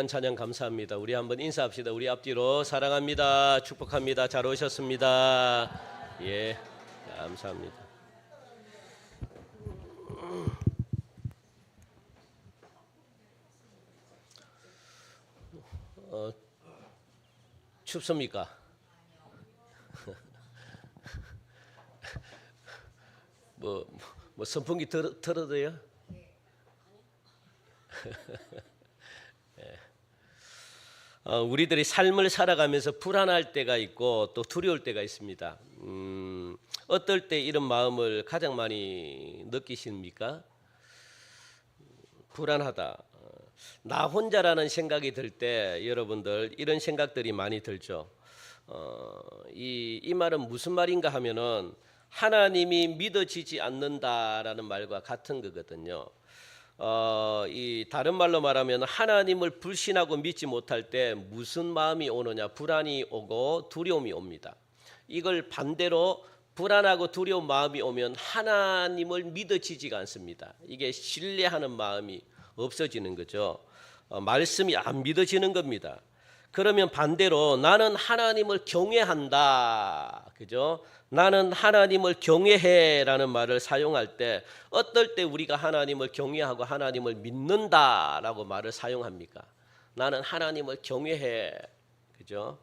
찬양 감사합니다. 우리 한번 인사합시다. 우리 앞뒤로 사랑합니다. 축복합니다. 잘 오셨습니다. 예, 감사합니다. 춥습니까? 뭐 선풍기 틀어도요? 우리들이 삶을 살아가면서 불안할 때가 있고 또 두려울 때가 있습니다. 어떨 때 이런 마음을 가장 많이 느끼십니까? 불안하다. 나 혼자라는 생각이 들 때 여러분들 이런 생각들이 많이 들죠. 이 말은 무슨 말인가 하면은 하나님이 믿어지지 않는다라는 말과 같은 거거든요. 이 다른 말로 말하면 하나님을 불신하고 믿지 못할 때 무슨 마음이 오느냐? 불안이 오고 두려움이 옵니다. 이걸 반대로 불안하고 두려운 마음이 오면 하나님을 믿어지지가 않습니다. 이게 신뢰하는 마음이 없어지는 거죠. 말씀이 안 믿어지는 겁니다. 그러면 반대로 나는 하나님을 경외한다. 그죠? 나는 하나님을 경외해라는 말을 사용할 때 어떨 때 우리가 하나님을 경외하고 하나님을 믿는다라고 말을 사용합니까? 나는 하나님을 경외해. 그죠?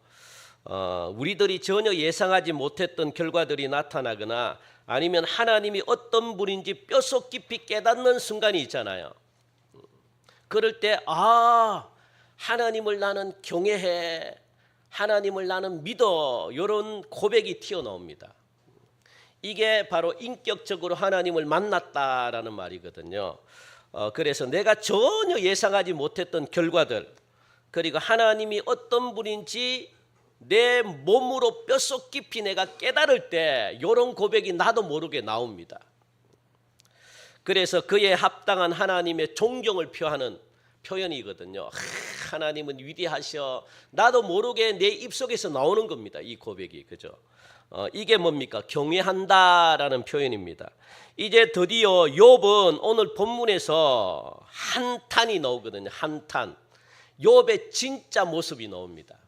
우리들이 전혀 예상하지 못했던 결과들이 나타나거나 아니면 하나님이 어떤 분인지 뼛속 깊이 깨닫는 순간이 있잖아요. 그럴 때 하나님을 나는 경외해, 하나님을 나는 믿어, 이런 고백이 튀어나옵니다. 이게 바로 인격적으로 하나님을 만났다라는 말이거든요. 그래서 내가 전혀 예상하지 못했던 결과들, 그리고 하나님이 어떤 분인지 내 몸으로 뼛속 깊이 내가 깨달을 때 이런 고백이 나도 모르게 나옵니다. 그래서 그에 합당한 하나님의 존경을 표하는 표현이거든요. 하나님은 위대하셔. 나도 모르게 내 입속에서 나오는 겁니다. 이 고백이. 그죠? 이게 뭡니까? 경외한다라는 표현입니다. 이제 드디어 욥은 오늘 본문에서 한탄이 나오거든요. 한탄. 욥의 진짜 모습이 나옵니다.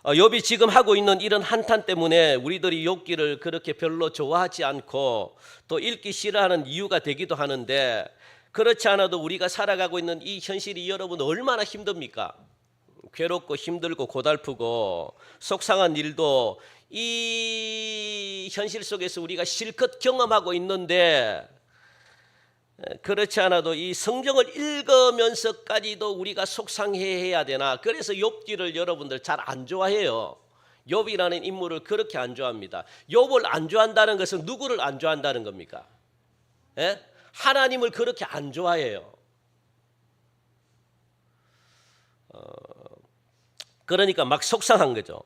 욥이 지금 하고 있는 이런 한탄 때문에 우리들이 욥기를 그렇게 별로 좋아하지 않고 또 읽기 싫어하는 이유가 되기도 하는데, 그렇지 않아도 우리가 살아가고 있는 이 현실이 여러분 얼마나 힘듭니까? 괴롭고 힘들고 고달프고 속상한 일도 이 현실 속에서 우리가 실컷 경험하고 있는데, 그렇지 않아도 이 성경을 읽으면서까지도 우리가 속상해야 되나? 그래서 욥기를 여러분들 잘 안 좋아해요. 욥이라는 인물을 그렇게 안 좋아합니다. 욥을 안 좋아한다는 것은 누구를 안 좋아한다는 겁니까? 예? 하나님을 그렇게 안 좋아해요. 그러니까 막 속상한 거죠.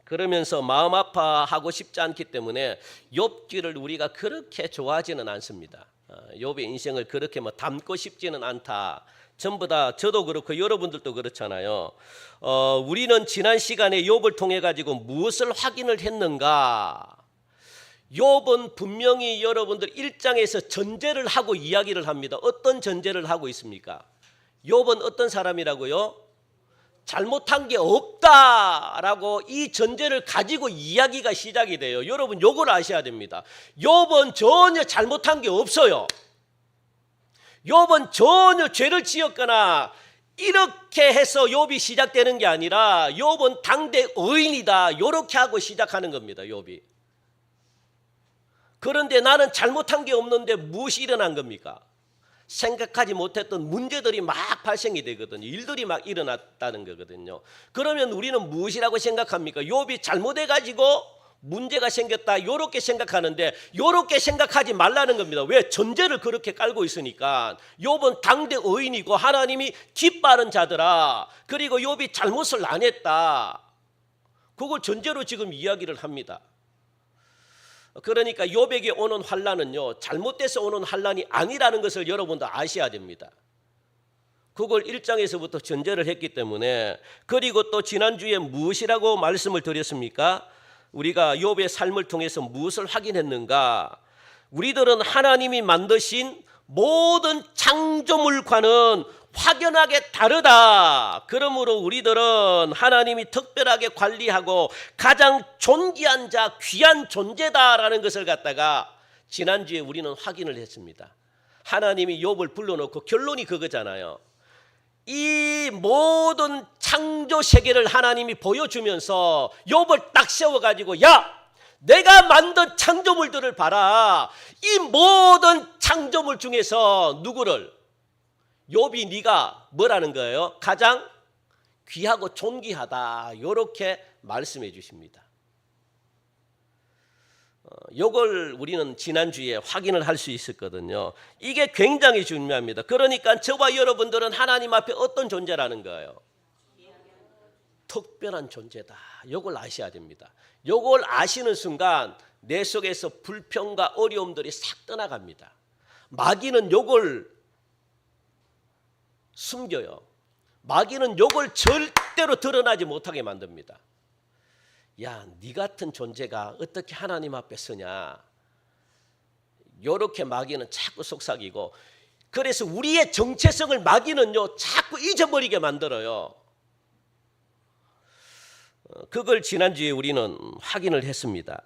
그러면서 마음 아파하고 싶지 않기 때문에 욥기를 우리가 그렇게 좋아하지는 않습니다. 욥의 인생을 그렇게 담고 싶지는 않다. 전부 다 저도 그렇고 여러분들도 그렇잖아요. 우리는 지난 시간에 욥을 통해 가지고 무엇을 확인을 했는가? 욥은 분명히 여러분들 1장에서 전제를 하고 이야기를 합니다. 어떤 전제를 하고 있습니까? 욥은 어떤 사람이라고요? 잘못한 게 없다라고 이 전제를 가지고 이야기가 시작이 돼요. 여러분 요걸 아셔야 됩니다. 욥은 전혀 잘못한 게 없어요. 욥은 전혀 죄를 지었거나 이렇게 해서 욥이 시작되는 게 아니라 욥은 당대 의인이다, 이렇게 하고 시작하는 겁니다. 욥이. 그런데 나는 잘못한 게 없는데 무엇이 일어난 겁니까? 생각하지 못했던 문제들이 막 발생이 되거든요. 일들이 막 일어났다는 거거든요. 그러면 우리는 무엇이라고 생각합니까? 욥이 잘못해가지고 문제가 생겼다, 이렇게 생각하는데 이렇게 생각하지 말라는 겁니다. 왜? 전제를 그렇게 깔고 있으니까. 욥은 당대 의인이고 하나님이 기뻐하는 자더라. 그리고 욥이 잘못을 안 했다. 그걸 전제로 지금 이야기를 합니다. 그러니까 욥에게 오는 환난은요, 잘못돼서 오는 환난이 아니라는 것을 여러분도 아셔야 됩니다. 그걸 1장에서부터 전제를 했기 때문에. 그리고 또 지난주에 무엇이라고 말씀을 드렸습니까? 우리가 욥의 삶을 통해서 무엇을 확인했는가? 우리들은 하나님이 만드신 모든 창조물과는 확연하게 다르다. 그러므로 우리들은 하나님이 특별하게 관리하고 가장 존귀한 자, 귀한 존재다라는 것을 갖다가 지난주에 우리는 확인을 했습니다. 하나님이 욥을 불러놓고 결론이 그거잖아요. 이 모든 창조 세계를 하나님이 보여주면서 욥을 딱 세워가지고, 야, 내가 만든 창조물들을 봐라. 이 모든 창조물 중에서 누구를, 욥이 네가 뭐라는 거예요? 가장 귀하고 존귀하다. 이렇게 말씀해 주십니다. 이걸 우리는 지난주에 확인을 할 수 있었거든요. 이게 굉장히 중요합니다. 그러니까 저와 여러분들은 하나님 앞에 어떤 존재라는 거예요? 특별한 존재다. 이걸 아셔야 됩니다. 이걸 아시는 순간 내 속에서 불평과 어려움들이 싹 떠나갑니다. 마귀는 이걸 숨겨요. 마귀는 이걸 절대로 드러나지 못하게 만듭니다. 야, 네 같은 존재가 어떻게 하나님 앞에 서냐. 이렇게 마귀는 자꾸 속삭이고, 그래서 우리의 정체성을 마귀는요 자꾸 잊어버리게 만들어요. 그걸 지난주에 우리는 확인을 했습니다.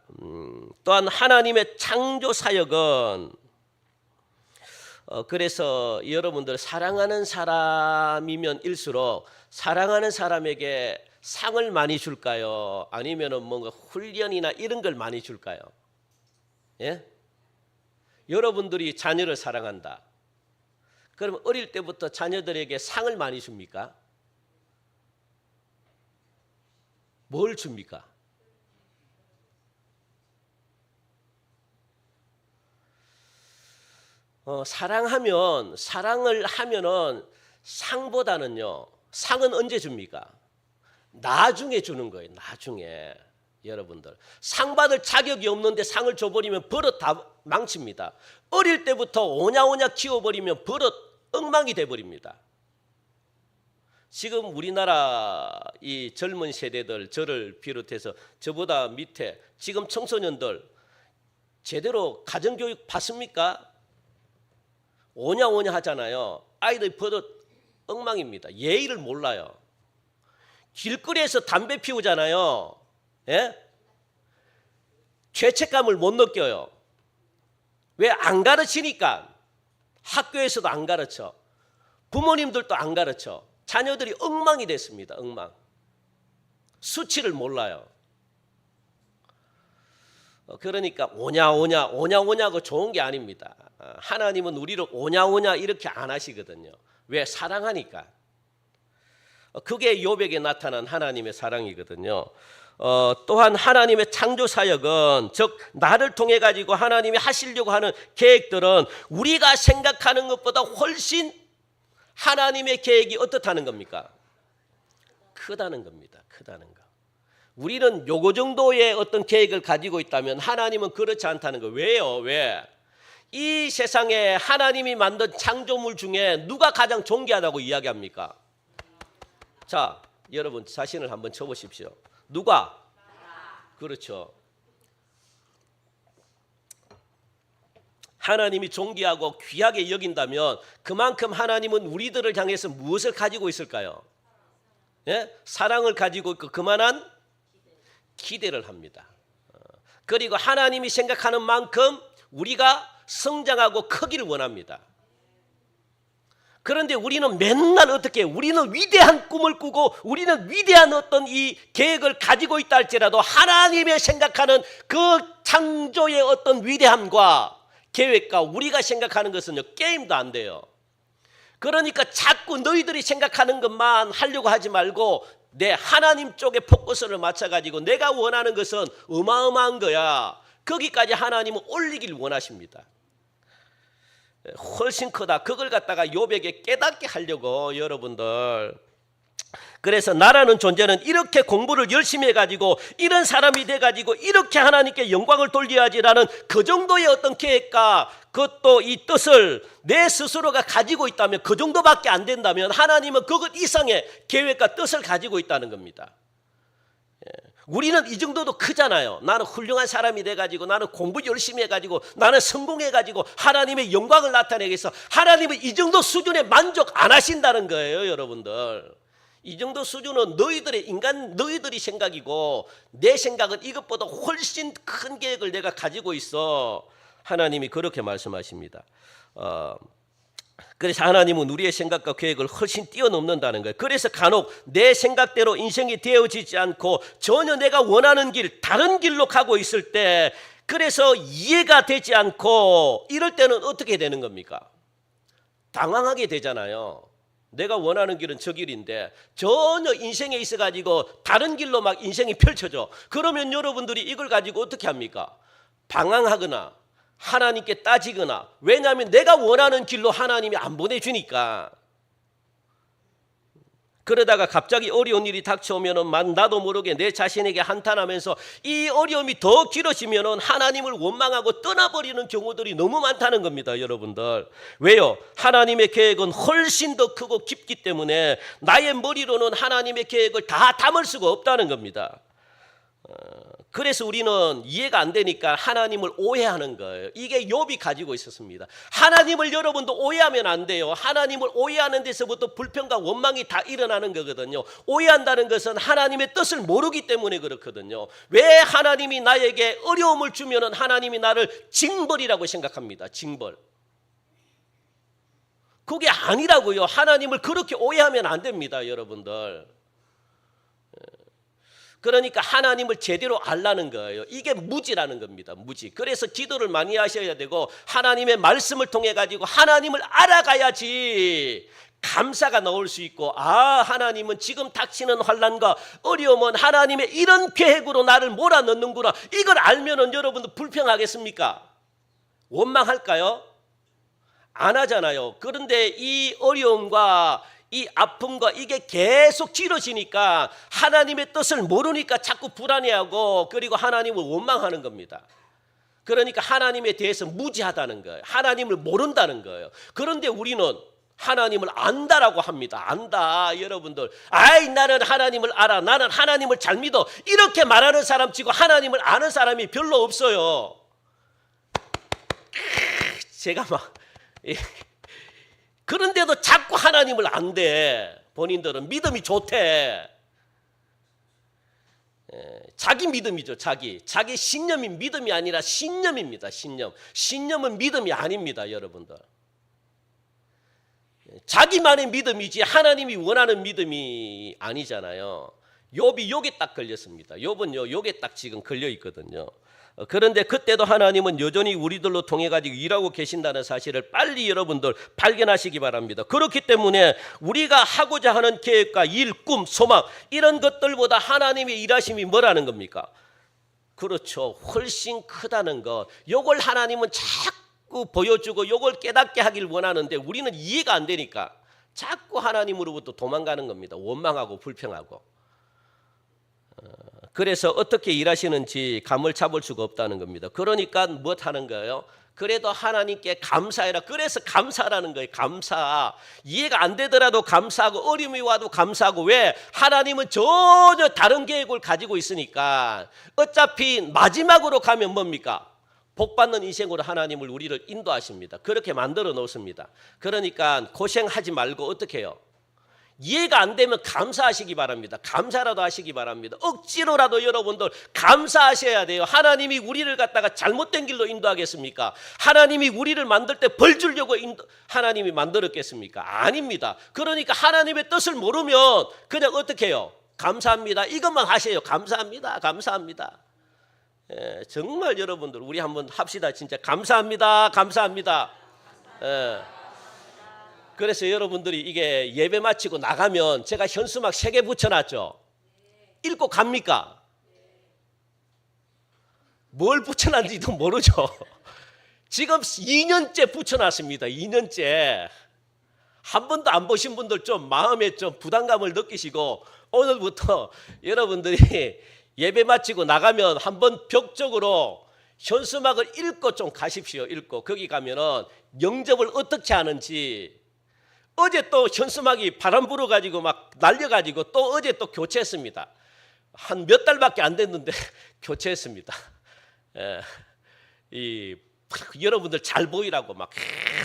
또한 하나님의 창조 사역은 그래서 여러분들 사랑하는 사람이면 일수록 사랑하는 사람에게 상을 많이 줄까요? 아니면은 뭔가 훈련이나 이런 걸 많이 줄까요? 예? 여러분들이 자녀를 사랑한다. 그럼 어릴 때부터 자녀들에게 상을 많이 줍니까? 뭘 줍니까? 사랑을 하면은 상보다는요, 상은 언제 줍니까? 나중에 주는 거예요. 나중에. 여러분들 상 받을 자격이 없는데 상을 줘버리면 버릇 다 망칩니다. 어릴 때부터 오냐오냐 키워버리면 버릇 엉망이 돼버립니다. 지금 우리나라 이 젊은 세대들, 저를 비롯해서 저보다 밑에 지금 청소년들 제대로 가정교육 받습니까? 오냐오냐 하잖아요. 아이들 버릇 엉망입니다. 예의를 몰라요. 길거리에서 담배 피우잖아요. 예? 죄책감을 못 느껴요. 왜? 안 가르치니까. 학교에서도 안 가르쳐. 부모님들도 안 가르쳐. 자녀들이 엉망이 됐습니다. 엉망. 수치를 몰라요. 그러니까 오냐오냐고 좋은 게 아닙니다. 하나님은 우리를 오냐오냐 이렇게 안 하시거든요. 왜? 사랑하니까. 그게 욥에게 나타난 하나님의 사랑이거든요. 또한 하나님의 창조 사역은, 즉 나를 통해 가지고 하나님이 하시려고 하는 계획들은 우리가 생각하는 것보다 훨씬 하나님의 계획이 어떻다는 겁니까? 크다는 겁니다. 크다는 거. 우리는 요거 정도의 어떤 계획을 가지고 있다면 하나님은 그렇지 않다는 거. 왜요? 왜? 이 세상에 하나님이 만든 창조물 중에 누가 가장 존귀하다고 이야기합니까? 자, 여러분 자신을 한번 쳐보십시오. 누가? 그렇죠. 하나님이 존귀하고 귀하게 여긴다면 그만큼 하나님은 우리들을 향해서 무엇을 가지고 있을까요? 예? 사랑을 가지고 있고 그만한 기대를 합니다. 그리고 하나님이 생각하는 만큼 우리가 성장하고 크기를 원합니다. 그런데 우리는 맨날 어떻게 해요? 우리는 위대한 꿈을 꾸고 우리는 위대한 어떤 이 계획을 가지고 있다 할지라도 하나님의 생각하는 그 창조의 어떤 위대함과 계획과 우리가 생각하는 것은요, 게임도 안 돼요. 그러니까 자꾸 너희들이 생각하는 것만 하려고 하지 말고 내 하나님 쪽에 포커스를 맞춰가지고 내가 원하는 것은 어마어마한 거야. 거기까지 하나님은 올리길 원하십니다. 훨씬 크다. 그걸 갖다가 욥에게 깨닫게 하려고 여러분들. 그래서 나라는 존재는 이렇게 공부를 열심히 해가지고 이런 사람이 돼가지고 이렇게 하나님께 영광을 돌려야지라는 그 정도의 어떤 계획과 그것도 이 뜻을 내 스스로가 가지고 있다면, 그 정도밖에 안 된다면 하나님은 그것 이상의 계획과 뜻을 가지고 있다는 겁니다. 우리는 이 정도도 크잖아요. 나는 훌륭한 사람이 돼가지고, 나는 공부 열심히 해가지고, 나는 성공해가지고 하나님의 영광을 나타내기 위해서 하나님은 이 정도 수준에 만족 안 하신다는 거예요, 여러분들. 이 정도 수준은 너희들이 생각이고, 내 생각은 이것보다 훨씬 큰 계획을 내가 가지고 있어. 하나님이 그렇게 말씀하십니다. 그래서 하나님은 우리의 생각과 계획을 훨씬 뛰어넘는다는 거예요. 그래서 간혹 내 생각대로 인생이 되어지지 않고 전혀 내가 원하는 길, 다른 길로 가고 있을 때, 그래서 이해가 되지 않고 이럴 때는 어떻게 되는 겁니까? 당황하게 되잖아요. 내가 원하는 길은 저 길인데 전혀 인생에 있어가지고 다른 길로 막 인생이 펼쳐져. 그러면 여러분들이 이걸 가지고 어떻게 합니까? 방황하거나 하나님께 따지거나. 왜냐하면 내가 원하는 길로 하나님이 안 보내주니까. 그러다가 갑자기 어려운 일이 닥쳐오면은 나도 모르게 내 자신에게 한탄하면서 이 어려움이 더 길어지면은 하나님을 원망하고 떠나버리는 경우들이 너무 많다는 겁니다, 여러분들. 왜요? 하나님의 계획은 훨씬 더 크고 깊기 때문에 나의 머리로는 하나님의 계획을 다 담을 수가 없다는 겁니다. 그래서 우리는 이해가 안 되니까 하나님을 오해하는 거예요. 이게 욥이 가지고 있었습니다. 하나님을 여러분도 오해하면 안 돼요. 하나님을 오해하는 데서부터 불평과 원망이 다 일어나는 거거든요. 오해한다는 것은 하나님의 뜻을 모르기 때문에 그렇거든요. 왜 하나님이 나에게 어려움을 주면은 하나님이 나를 징벌이라고 생각합니다. 징벌. 그게 아니라고요. 하나님을 그렇게 오해하면 안 됩니다, 여러분들. 그러니까 하나님을 제대로 알라는 거예요. 이게 무지라는 겁니다. 무지. 그래서 기도를 많이 하셔야 되고 하나님의 말씀을 통해 가지고 하나님을 알아가야지 감사가 나올 수 있고, 아, 하나님은 지금 닥치는 환난과 어려움은 하나님의 이런 계획으로 나를 몰아넣는구나. 이걸 알면은 여러분들 불평하겠습니까? 원망할까요? 안 하잖아요. 그런데 이 어려움과 이 아픔과 이게 계속 길어지니까 하나님의 뜻을 모르니까 자꾸 불안해하고, 그리고 하나님을 원망하는 겁니다. 그러니까 하나님에 대해서 무지하다는 거예요. 하나님을 모른다는 거예요. 그런데 우리는 하나님을 안다라고 합니다. 안다, 여러분들. 아이, 나는 하나님을 알아. 나는 하나님을 잘 믿어. 이렇게 말하는 사람 치고 하나님을 아는 사람이 별로 없어요. 제가 막 그런데도 자꾸 하나님을 안대. 본인들은 믿음이 좋대. 자기 믿음이죠. 자기 신념이 믿음이 아니라 신념입니다. 신념은 믿음이 아닙니다, 여러분들. 자기만의 믿음이지 하나님이 원하는 믿음이 아니잖아요. 욥이 욕에 딱 걸렸습니다. 욥은요, 욕에 딱 지금 걸려 있거든요. 그런데 그때도 하나님은 여전히 우리들로 통해 가지고 일하고 계신다는 사실을 빨리 여러분들 발견하시기 바랍니다. 그렇기 때문에 우리가 하고자 하는 계획과 일, 꿈, 소망, 이런 것들보다 하나님의 일하심이 뭐라는 겁니까? 그렇죠. 훨씬 크다는 것. 이걸 하나님은 자꾸 보여주고 이걸 깨닫게 하길 원하는데 우리는 이해가 안 되니까 자꾸 하나님으로부터 도망가는 겁니다. 원망하고 불평하고. 그래서 어떻게 일하시는지 감을 잡을 수가 없다는 겁니다. 그러니까 무엇 하는 거예요? 그래도 하나님께 감사해라. 그래서 감사라는 거예요. 감사. 이해가 안 되더라도 감사하고, 어려움이 와도 감사하고. 왜? 하나님은 전혀 다른 계획을 가지고 있으니까. 어차피 마지막으로 가면 뭡니까? 복받는 인생으로 하나님을 우리를 인도하십니다. 그렇게 만들어 놓습니다. 그러니까 고생하지 말고 어떻게 해요? 이해가 안 되면 감사하시기 바랍니다. 감사라도 하시기 바랍니다. 억지로라도 여러분들 감사하셔야 돼요. 하나님이 우리를 갖다가 잘못된 길로 인도하겠습니까? 하나님이 우리를 만들 때 벌 주려고 하나님이 만들었겠습니까? 아닙니다. 그러니까 하나님의 뜻을 모르면 그냥 어떻게 해요? 감사합니다. 이것만 하세요. 감사합니다. 감사합니다. 정말 여러분들 우리 한번 합시다. 진짜 감사합니다. 감사합니다. 그래서 여러분들이 이게 예배 마치고 나가면 제가 현수막 3개 붙여놨죠. 읽고 갑니까? 뭘 붙여놨는지도 모르죠. 지금 2년째 붙여놨습니다. 2년째. 한 번도 안 보신 분들 좀 마음에 좀 부담감을 느끼시고, 오늘부터 여러분들이 예배 마치고 나가면 한번 벽적으로 현수막을 읽고 좀 가십시오. 읽고 거기 가면은 영접을 어떻게 하는지. 어제 또 현수막이 바람 불어가지고 막 날려가지고 또 어제 또 교체했습니다. 한 몇 달밖에 안 됐는데 교체했습니다. 예, 여러분들 잘 보이라고 막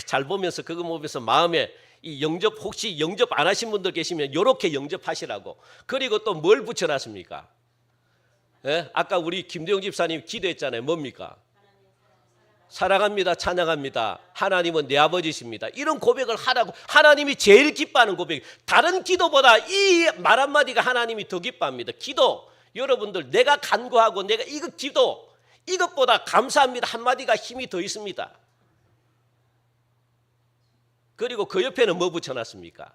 잘 보면서 그거 보면서 마음에 이 영접, 혹시 영접 안 하신 분들 계시면 이렇게 영접하시라고. 그리고 또 뭘 붙여놨습니까? 예? 아까 우리 김대용 집사님 기도했잖아요. 뭡니까? 사랑합니다. 찬양합니다. 하나님은 내 아버지십니다. 이런 고백을 하라고. 하나님이 제일 기뻐하는 고백. 다른 기도보다 이 말 한마디가 하나님이 더 기뻐합니다. 기도. 여러분들 내가 간구하고 내가 이거 기도. 이것보다 감사합니다 한마디가 힘이 더 있습니다. 그리고 그 옆에는 뭐 붙여놨습니까?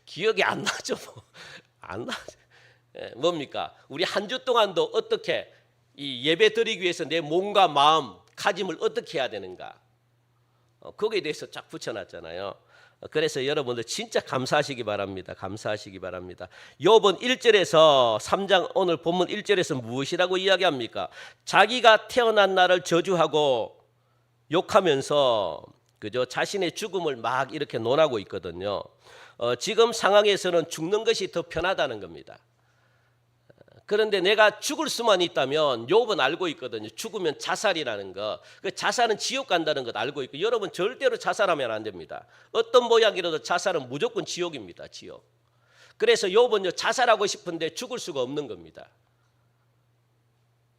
기억이 안 나죠. 안 나죠. 뭡니까? 우리 한 주 동안도 어떻게 이 예배 드리기 위해서 내 몸과 마음, 가짐을 어떻게 해야 되는가? 거기에 대해서 쫙 붙여놨잖아요. 그래서 여러분들 진짜 감사하시기 바랍니다. 감사하시기 바랍니다. 욥은 1절에서 3장 오늘 본문 1절에서 무엇이라고 이야기합니까? 자기가 태어난 날을 저주하고 욕하면서 그죠? 자신의 죽음을 막 이렇게 논하고 있거든요. 지금 상황에서는 죽는 것이 더 편하다는 겁니다. 그런데 내가 죽을 수만 있다면 욥은 알고 있거든요. 죽으면 자살이라는 거. 그 자살은 지옥 간다는 것 알고 있고 여러분 절대로 자살하면 안 됩니다. 어떤 모양이라도 자살은 무조건 지옥입니다. 지옥. 그래서 욥은요 자살하고 싶은데 죽을 수가 없는 겁니다.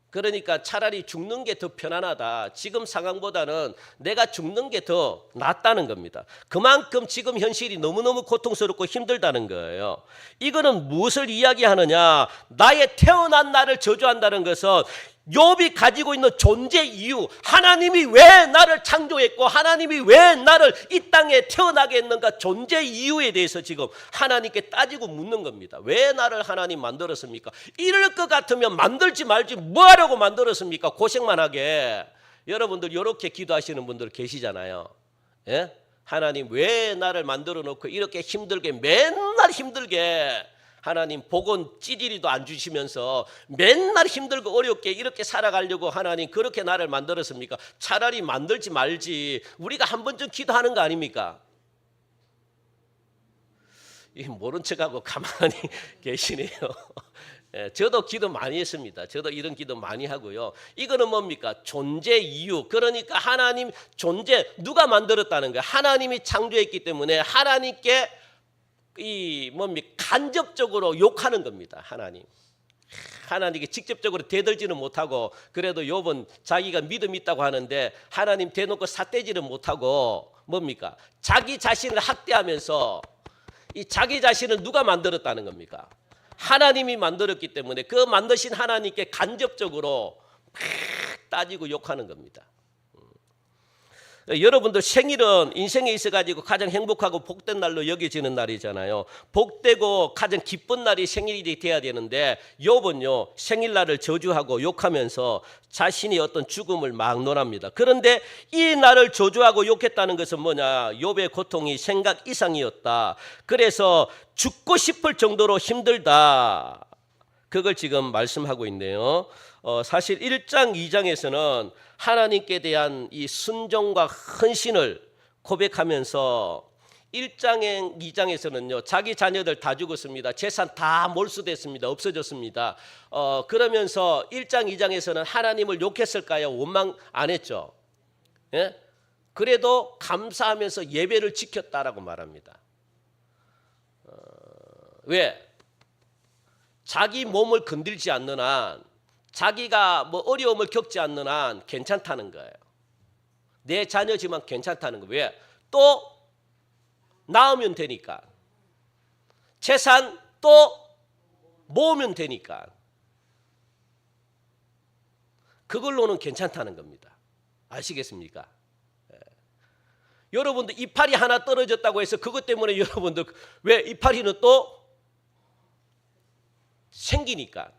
그러니까 차라리 죽는 게 더 편안하다. 지금 상황보다는 내가 죽는 게 더 낫다는 겁니다. 그만큼 지금 현실이 너무너무 고통스럽고 힘들다는 거예요. 이거는 무엇을 이야기하느냐? 나의 태어난 날을 저주한다는 것은 욥이 가지고 있는 존재 이유, 하나님이 왜 나를 창조했고 하나님이 왜 나를 이 땅에 태어나게 했는가, 존재 이유에 대해서 지금 하나님께 따지고 묻는 겁니다. 왜 나를 하나님 만들었습니까? 이럴 것 같으면 만들지 말지 뭐하려고 만들었습니까? 고생만 하게. 여러분들 이렇게 기도하시는 분들 계시잖아요. 예? 하나님 왜 나를 만들어 놓고 이렇게 힘들게, 맨날 힘들게 하나님 복은 찌질이도 안 주시면서 맨날 힘들고 어렵게 이렇게 살아가려고 하나님 그렇게 나를 만들었습니까? 차라리 만들지 말지. 우리가 한 번쯤 기도하는 거 아닙니까? 모른 척하고 가만히 계시네요. 저도 기도 많이 했습니다. 저도 이런 기도 많이 하고요. 이거는 뭡니까? 존재 이유. 그러니까 하나님 존재, 누가 만들었다는 거예요? 하나님이 창조했기 때문에 하나님께 간접적으로 욕하는 겁니다. 하나님께 직접적으로 대들지는 못하고, 그래도 욥은 자기가 믿음 있다고 하는데 하나님 대놓고 삿대지는 못하고 뭡니까? 자기 자신을 학대하면서, 이 자기 자신을 누가 만들었다는 겁니까? 하나님이 만들었기 때문에 그 만드신 하나님께 간접적으로 따지고 욕하는 겁니다. 여러분들 생일은 인생에 있어가지고 가장 행복하고 복된 날로 여겨지는 날이잖아요. 복되고 가장 기쁜 날이 생일이 돼야 되는데 욥은요 생일날을 저주하고 욕하면서 자신이 어떤 죽음을 막 논합니다. 그런데 이 날을 저주하고 욕했다는 것은 뭐냐? 욥의 고통이 생각 이상이었다. 그래서 죽고 싶을 정도로 힘들다. 그걸 지금 말씀하고 있네요. 사실 1장 2장에서는 하나님께 대한 이 순종과 헌신을 고백하면서 1장 2장에서는요 자기 자녀들 다 죽었습니다. 재산 다 몰수됐습니다. 없어졌습니다. 그러면서 1장 2장에서는 하나님을 욕했을까요? 원망 안 했죠. 예? 그래도 감사하면서 예배를 지켰다라고 말합니다. 왜? 자기 몸을 건들지 않는 한, 자기가 뭐 어려움을 겪지 않는 한 괜찮다는 거예요. 내 자녀지만 괜찮다는 거예요. 왜? 또 낳으면 되니까. 재산 또 모으면 되니까. 그걸로는 괜찮다는 겁니다. 아시겠습니까? 여러분들 이파리 하나 떨어졌다고 해서 그것 때문에 여러분들 왜 이파리는 또 생기니까.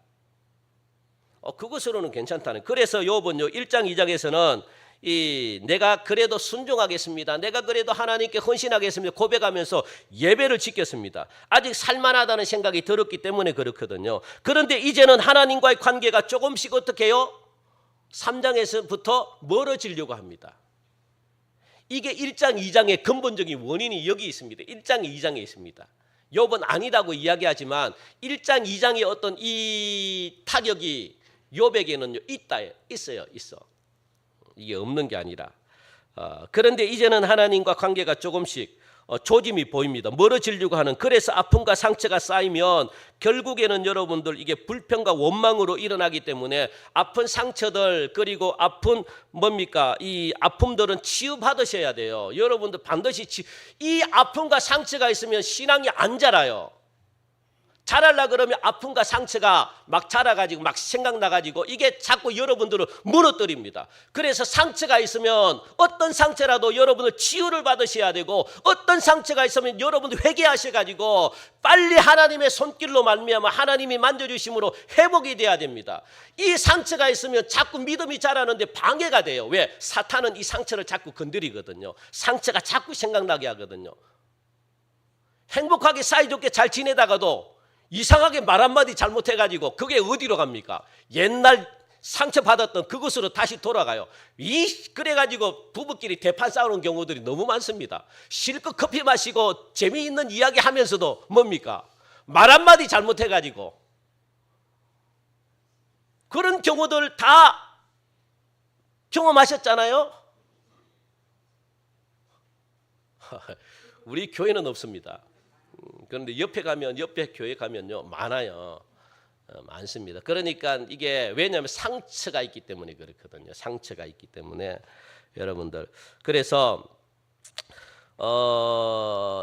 그것으로는 괜찮다는. 그래서 욥은요 1장 2장에서는 내가 그래도 순종하겠습니다. 내가 그래도 하나님께 헌신하겠습니다. 고백하면서 예배를 지켰습니다. 아직 살만하다는 생각이 들었기 때문에 그렇거든요. 그런데 이제는 하나님과의 관계가 조금씩 어떻게 해요? 3장에서부터 멀어지려고 합니다. 이게 1장 2장의 근본적인 원인이 여기 있습니다. 1장 2장에 있습니다. 욥은 아니라고 이야기하지만 1장 2장의 어떤 이 타격이 욥에게는요 있어요. 이게 없는 게 아니라. 그런데 이제는 하나님과 관계가 조금씩 조짐이 보입니다. 멀어지려고 하는. 그래서 아픔과 상처가 쌓이면 결국에는 여러분들 이게 불평과 원망으로 일어나기 때문에 아픈 상처들 그리고 아픈 뭡니까? 이 아픔들은 치유받으셔야 돼요. 여러분들 반드시 이 아픔과 상처가 있으면 신앙이 안 자라요. 자랄라 그러면 아픔과 상처가 막 자라가지고 막 생각나가지고 이게 자꾸 여러분들을 무너뜨립니다. 그래서 상처가 있으면 어떤 상처라도 여러분들 치유를 받으셔야 되고 어떤 상처가 있으면 여러분들 회개하셔가지고 빨리 하나님의 손길로 말미암아 하나님이 만져주심으로 회복이 돼야 됩니다. 이 상처가 있으면 자꾸 믿음이 자라는데 방해가 돼요. 왜? 사탄은 이 상처를 자꾸 건드리거든요. 상처가 자꾸 생각나게 하거든요. 행복하게 사이좋게 잘 지내다가도 이상하게 말 한마디 잘못해가지고 그게 어디로 갑니까? 옛날 상처받았던 그곳으로 다시 돌아가요. 그래가지고 부부끼리 대판 싸우는 경우들이 너무 많습니다. 실컷 커피 마시고 재미있는 이야기 하면서도 뭡니까? 말 한마디 잘못해가지고 그런 경우들 다 경험하셨잖아요. 우리 교회는 없습니다. 그런데 옆에 교회 가면요 많아요. 많습니다. 그러니까 이게 왜냐하면 상처가 있기 때문에 그렇거든요. 상처가 있기 때문에 여러분들 그래서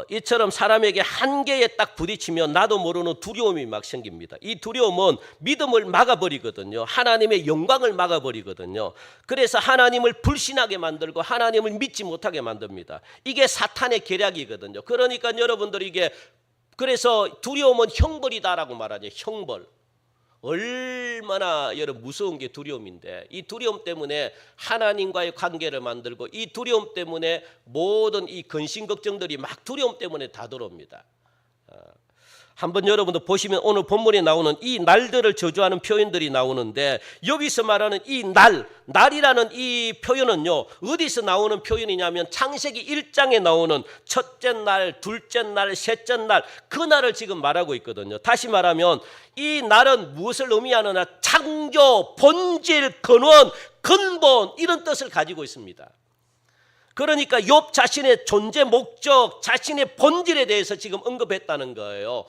이처럼 사람에게 한계에 딱 부딪히면 나도 모르는 두려움이 막 생깁니다. 이 두려움은 믿음을 막아버리거든요. 하나님의 영광을 막아버리거든요. 그래서 하나님을 불신하게 만들고 하나님을 믿지 못하게 만듭니다. 이게 사탄의 계략이거든요. 그러니까 여러분들이 이게 그래서 두려움은 형벌이다라고 말하죠. 형벌. 얼마나 여러분 무서운 게 두려움인데 이 두려움 때문에 하나님과의 관계를 만들고 이 두려움 때문에 모든 이 근심 걱정들이 막 두려움 때문에 다 들어옵니다. 한번 여러분들 보시면 오늘 본문에 나오는 이 날들을 저주하는 표현들이 나오는데 여기서 말하는 이 날이라는 이 표현은요 어디서 나오는 표현이냐면 창세기 1장에 나오는 첫째 날, 둘째 날, 셋째 날 그 날을 지금 말하고 있거든요. 다시 말하면 이 날은 무엇을 의미하느냐? 창조, 본질, 근원, 근본 이런 뜻을 가지고 있습니다. 그러니까 욥 자신의 존재 목적, 자신의 본질에 대해서 지금 언급했다는 거예요.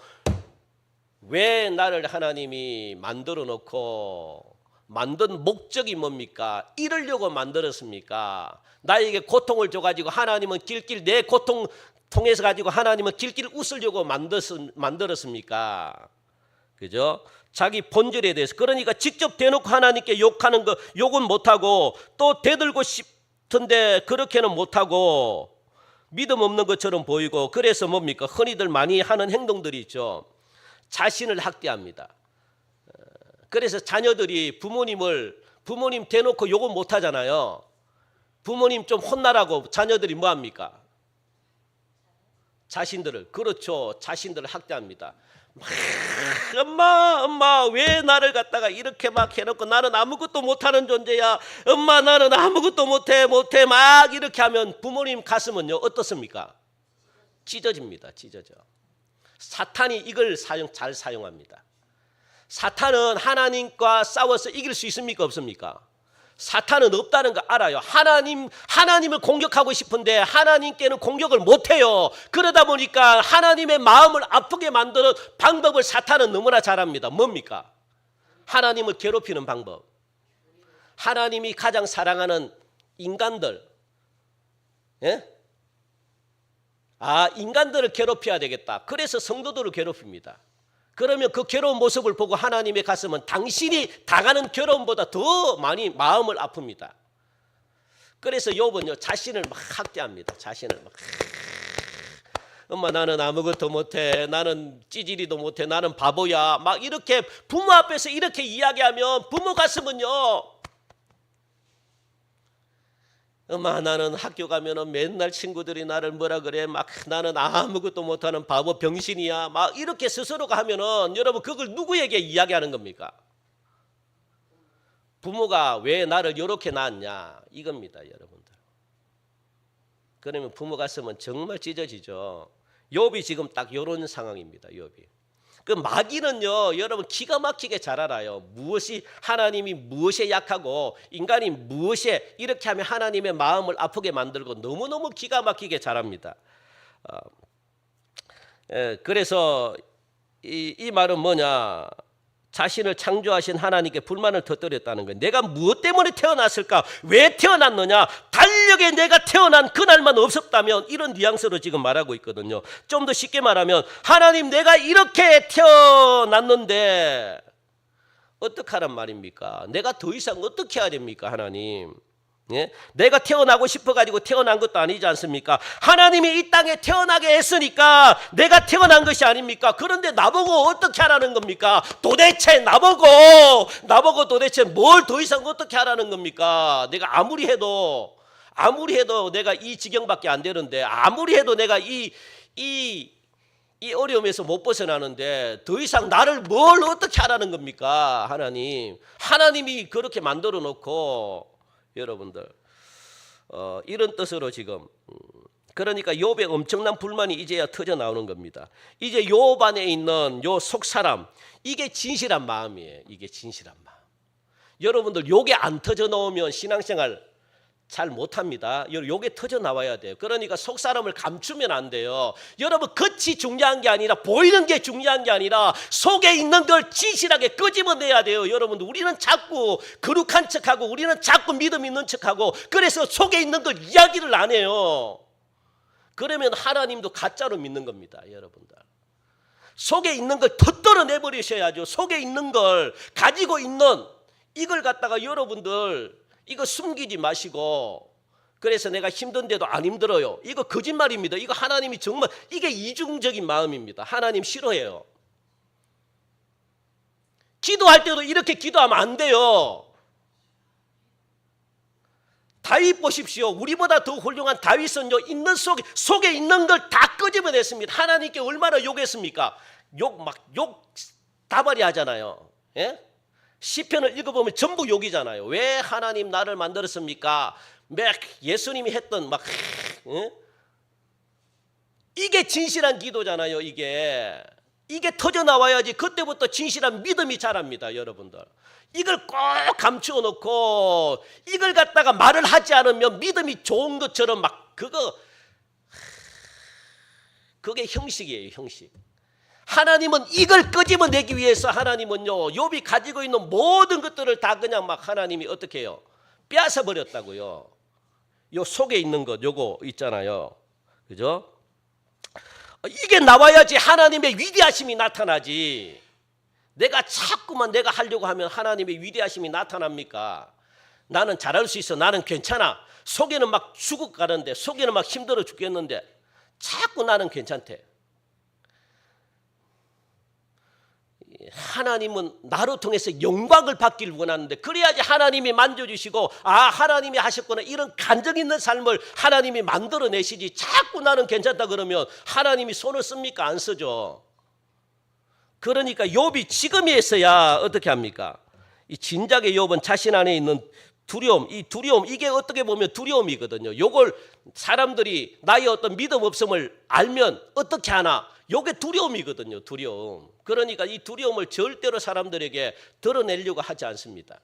왜 나를 하나님이 만들어 놓고 만든 목적이 뭡니까? 이러려고 만들었습니까? 나에게 고통을 줘가지고 하나님은 길길 내 고통 통해서 가지고 하나님은 길길 웃으려고 만들었습니까? 그죠? 자기 본질에 대해서. 그러니까 직접 대놓고 하나님께 욕하는 거 욕은 못하고 또 대들고 싶은데 그렇게는 못하고 믿음 없는 것처럼 보이고 그래서 뭡니까? 흔히들 많이 하는 행동들이 있죠. 자신을 학대합니다. 그래서 자녀들이 부모님 대놓고 욕은 못하잖아요. 부모님 좀 혼나라고 자녀들이 뭐합니까? 자신들을 학대합니다. 엄마 왜 나를 갖다가 이렇게 막 해놓고 나는 아무것도 못하는 존재야. 엄마 나는 아무것도 못해 막 이렇게 하면 부모님 가슴은요 어떻습니까? 찢어집니다. 찢어져. 사탄이 이걸 잘 사용합니다. 사탄은 하나님과 싸워서 이길 수 있습니까? 없습니까? 사탄은 없다는 거 알아요. 하나님을 공격하고 싶은데 하나님께는 공격을 못해요. 그러다 보니까 하나님의 마음을 아프게 만드는 방법을 사탄은 너무나 잘합니다. 뭡니까? 하나님을 괴롭히는 방법. 하나님이 가장 사랑하는 인간들. 예? 인간들을 괴롭혀야 되겠다. 그래서 성도들을 괴롭힙니다. 그러면 그 괴로운 모습을 보고 하나님의 가슴은 당신이 당하는 괴로움보다 더 많이 마음을 아픕니다. 그래서 욥은요 자신을 막 학대합니다. 자신을 막 엄마 나는 아무것도 못해. 나는 찌질이도 못해. 나는 바보야. 막 이렇게 부모 앞에서 이렇게 이야기하면 부모 가슴은요 엄마 나는 학교 가면은 맨날 친구들이 나를 뭐라 그래 막 나는 아무것도 못하는 바보 병신이야 막 이렇게 스스로가 하면은 여러분 그걸 누구에게 이야기하는 겁니까? 부모가 왜 나를 이렇게 낳았냐 이겁니다. 여러분들. 그러면 부모 가슴은 정말 찢어지죠. 욥이 지금 딱 이런 상황입니다. 욥이. 그 마귀는요, 여러분 기가 막히게 잘 알아요. 무엇이 하나님이 무엇에 약하고 인간이 무엇에 이렇게 하면 하나님의 마음을 아프게 만들고 너무너무 기가 막히게 잘합니다. 그래서 이 말은 뭐냐? 자신을 창조하신 하나님께 불만을 터뜨렸다는 거예요. 내가 무엇 때문에 태어났을까? 왜 태어났느냐? 달력에 내가 태어난 그날만 없었다면, 이런 뉘앙스로 지금 말하고 있거든요. 좀 더 쉽게 말하면 하나님, 내가 이렇게 태어났는데 어떡하란 말입니까? 내가 더 이상 어떻게 해야 됩니까, 하나님? 예? 내가 태어나고 싶어가지고 태어난 것도 아니지 않습니까? 하나님이 이 땅에 태어나게 했으니까 내가 태어난 것이 아닙니까? 그런데 나보고 어떻게 하라는 겁니까? 도대체 나보고 도대체 뭘 더 이상 어떻게 하라는 겁니까? 내가 아무리 해도 내가 이 지경밖에 안 되는데, 아무리 해도 내가 이 어려움에서 못 벗어나는데 더 이상 나를 뭘 어떻게 하라는 겁니까? 하나님이 그렇게 만들어 놓고, 여러분들 이런 뜻으로 지금, 그러니까 욥의 엄청난 불만이 이제야 터져 나오는 겁니다. 이제 욥 안에 있는 요 속사람, 이게 진실한 마음이에요. 이게 진실한 마음. 여러분들 요게 안 터져 나오면 신앙생활 잘 못합니다. 요게 터져 나와야 돼요. 그러니까 속사람을 감추면 안 돼요. 여러분, 겉이 중요한 게 아니라, 보이는 게 중요한 게 아니라 속에 있는 걸 진실하게 끄집어내야 돼요. 여러분들, 우리는 자꾸 거룩한 척하고, 우리는 자꾸 믿음 있는 척하고, 그래서 속에 있는 걸 이야기를 안 해요. 그러면 하나님도 가짜로 믿는 겁니다. 여러분들, 속에 있는 걸 털어내버리셔야죠. 속에 있는 걸, 가지고 있는 이걸 갖다가 여러분들 이거 숨기지 마시고, 그래서 내가 힘든데도 안 힘들어요, 이거 거짓말입니다. 이거 하나님이 정말, 이게 이중적인 마음입니다. 하나님 싫어해요. 기도할 때도 이렇게 기도하면 안 돼요. 다윗 보십시오. 우리보다 더 훌륭한 다윗은요, 있는 속에 있는 걸 다 끄집어냈습니다. 하나님께 얼마나 욕했습니까? 욕 다발이 하잖아요. 예? 시편을 읽어보면 전부 욕이잖아요. 왜 하나님 나를 만들었습니까? 예수님이 했던 이게 진실한 기도잖아요. 이게 터져 나와야지 그때부터 진실한 믿음이 자랍니다. 여러분들, 이걸 꼭 감추어 놓고 이걸 갖다가 말을 하지 않으면 믿음이 좋은 것처럼 그게 형식이에요. 형식. 하나님은 이걸 끄집어내기 위해서, 하나님은요, 욥이 가지고 있는 모든 것들을 다 그냥 하나님이 어떻게 해요? 빼앗아 버렸다고요. 요 속에 있는 것, 요거 있잖아요. 그죠? 이게 나와야지 하나님의 위대하심이 나타나지. 자꾸만 내가 하려고 하면 하나님의 위대하심이 나타납니까? 나는 잘할 수 있어, 나는 괜찮아. 속에는 죽어가는데, 속에는 힘들어 죽겠는데 자꾸 나는 괜찮대. 하나님은 나로 통해서 영광을 받기를 원하는데, 그래야지 하나님이 만져주시고, 하나님이 하셨구나, 이런 간증 있는 삶을 하나님이 만들어내시지. 자꾸 나는 괜찮다 그러면 하나님이 손을 씁니까? 안 쓰죠. 그러니까 욥이 지금에서야 어떻게 합니까? 이 진작에 욥은 자신 안에 있는 두려움, 이게 어떻게 보면 두려움이거든요. 요걸 사람들이 나의 어떤 믿음 없음을 알면 어떻게 하나? 요게 두려움이거든요. 두려움. 그러니까 이 두려움을 절대로 사람들에게 드러내려고 하지 않습니다.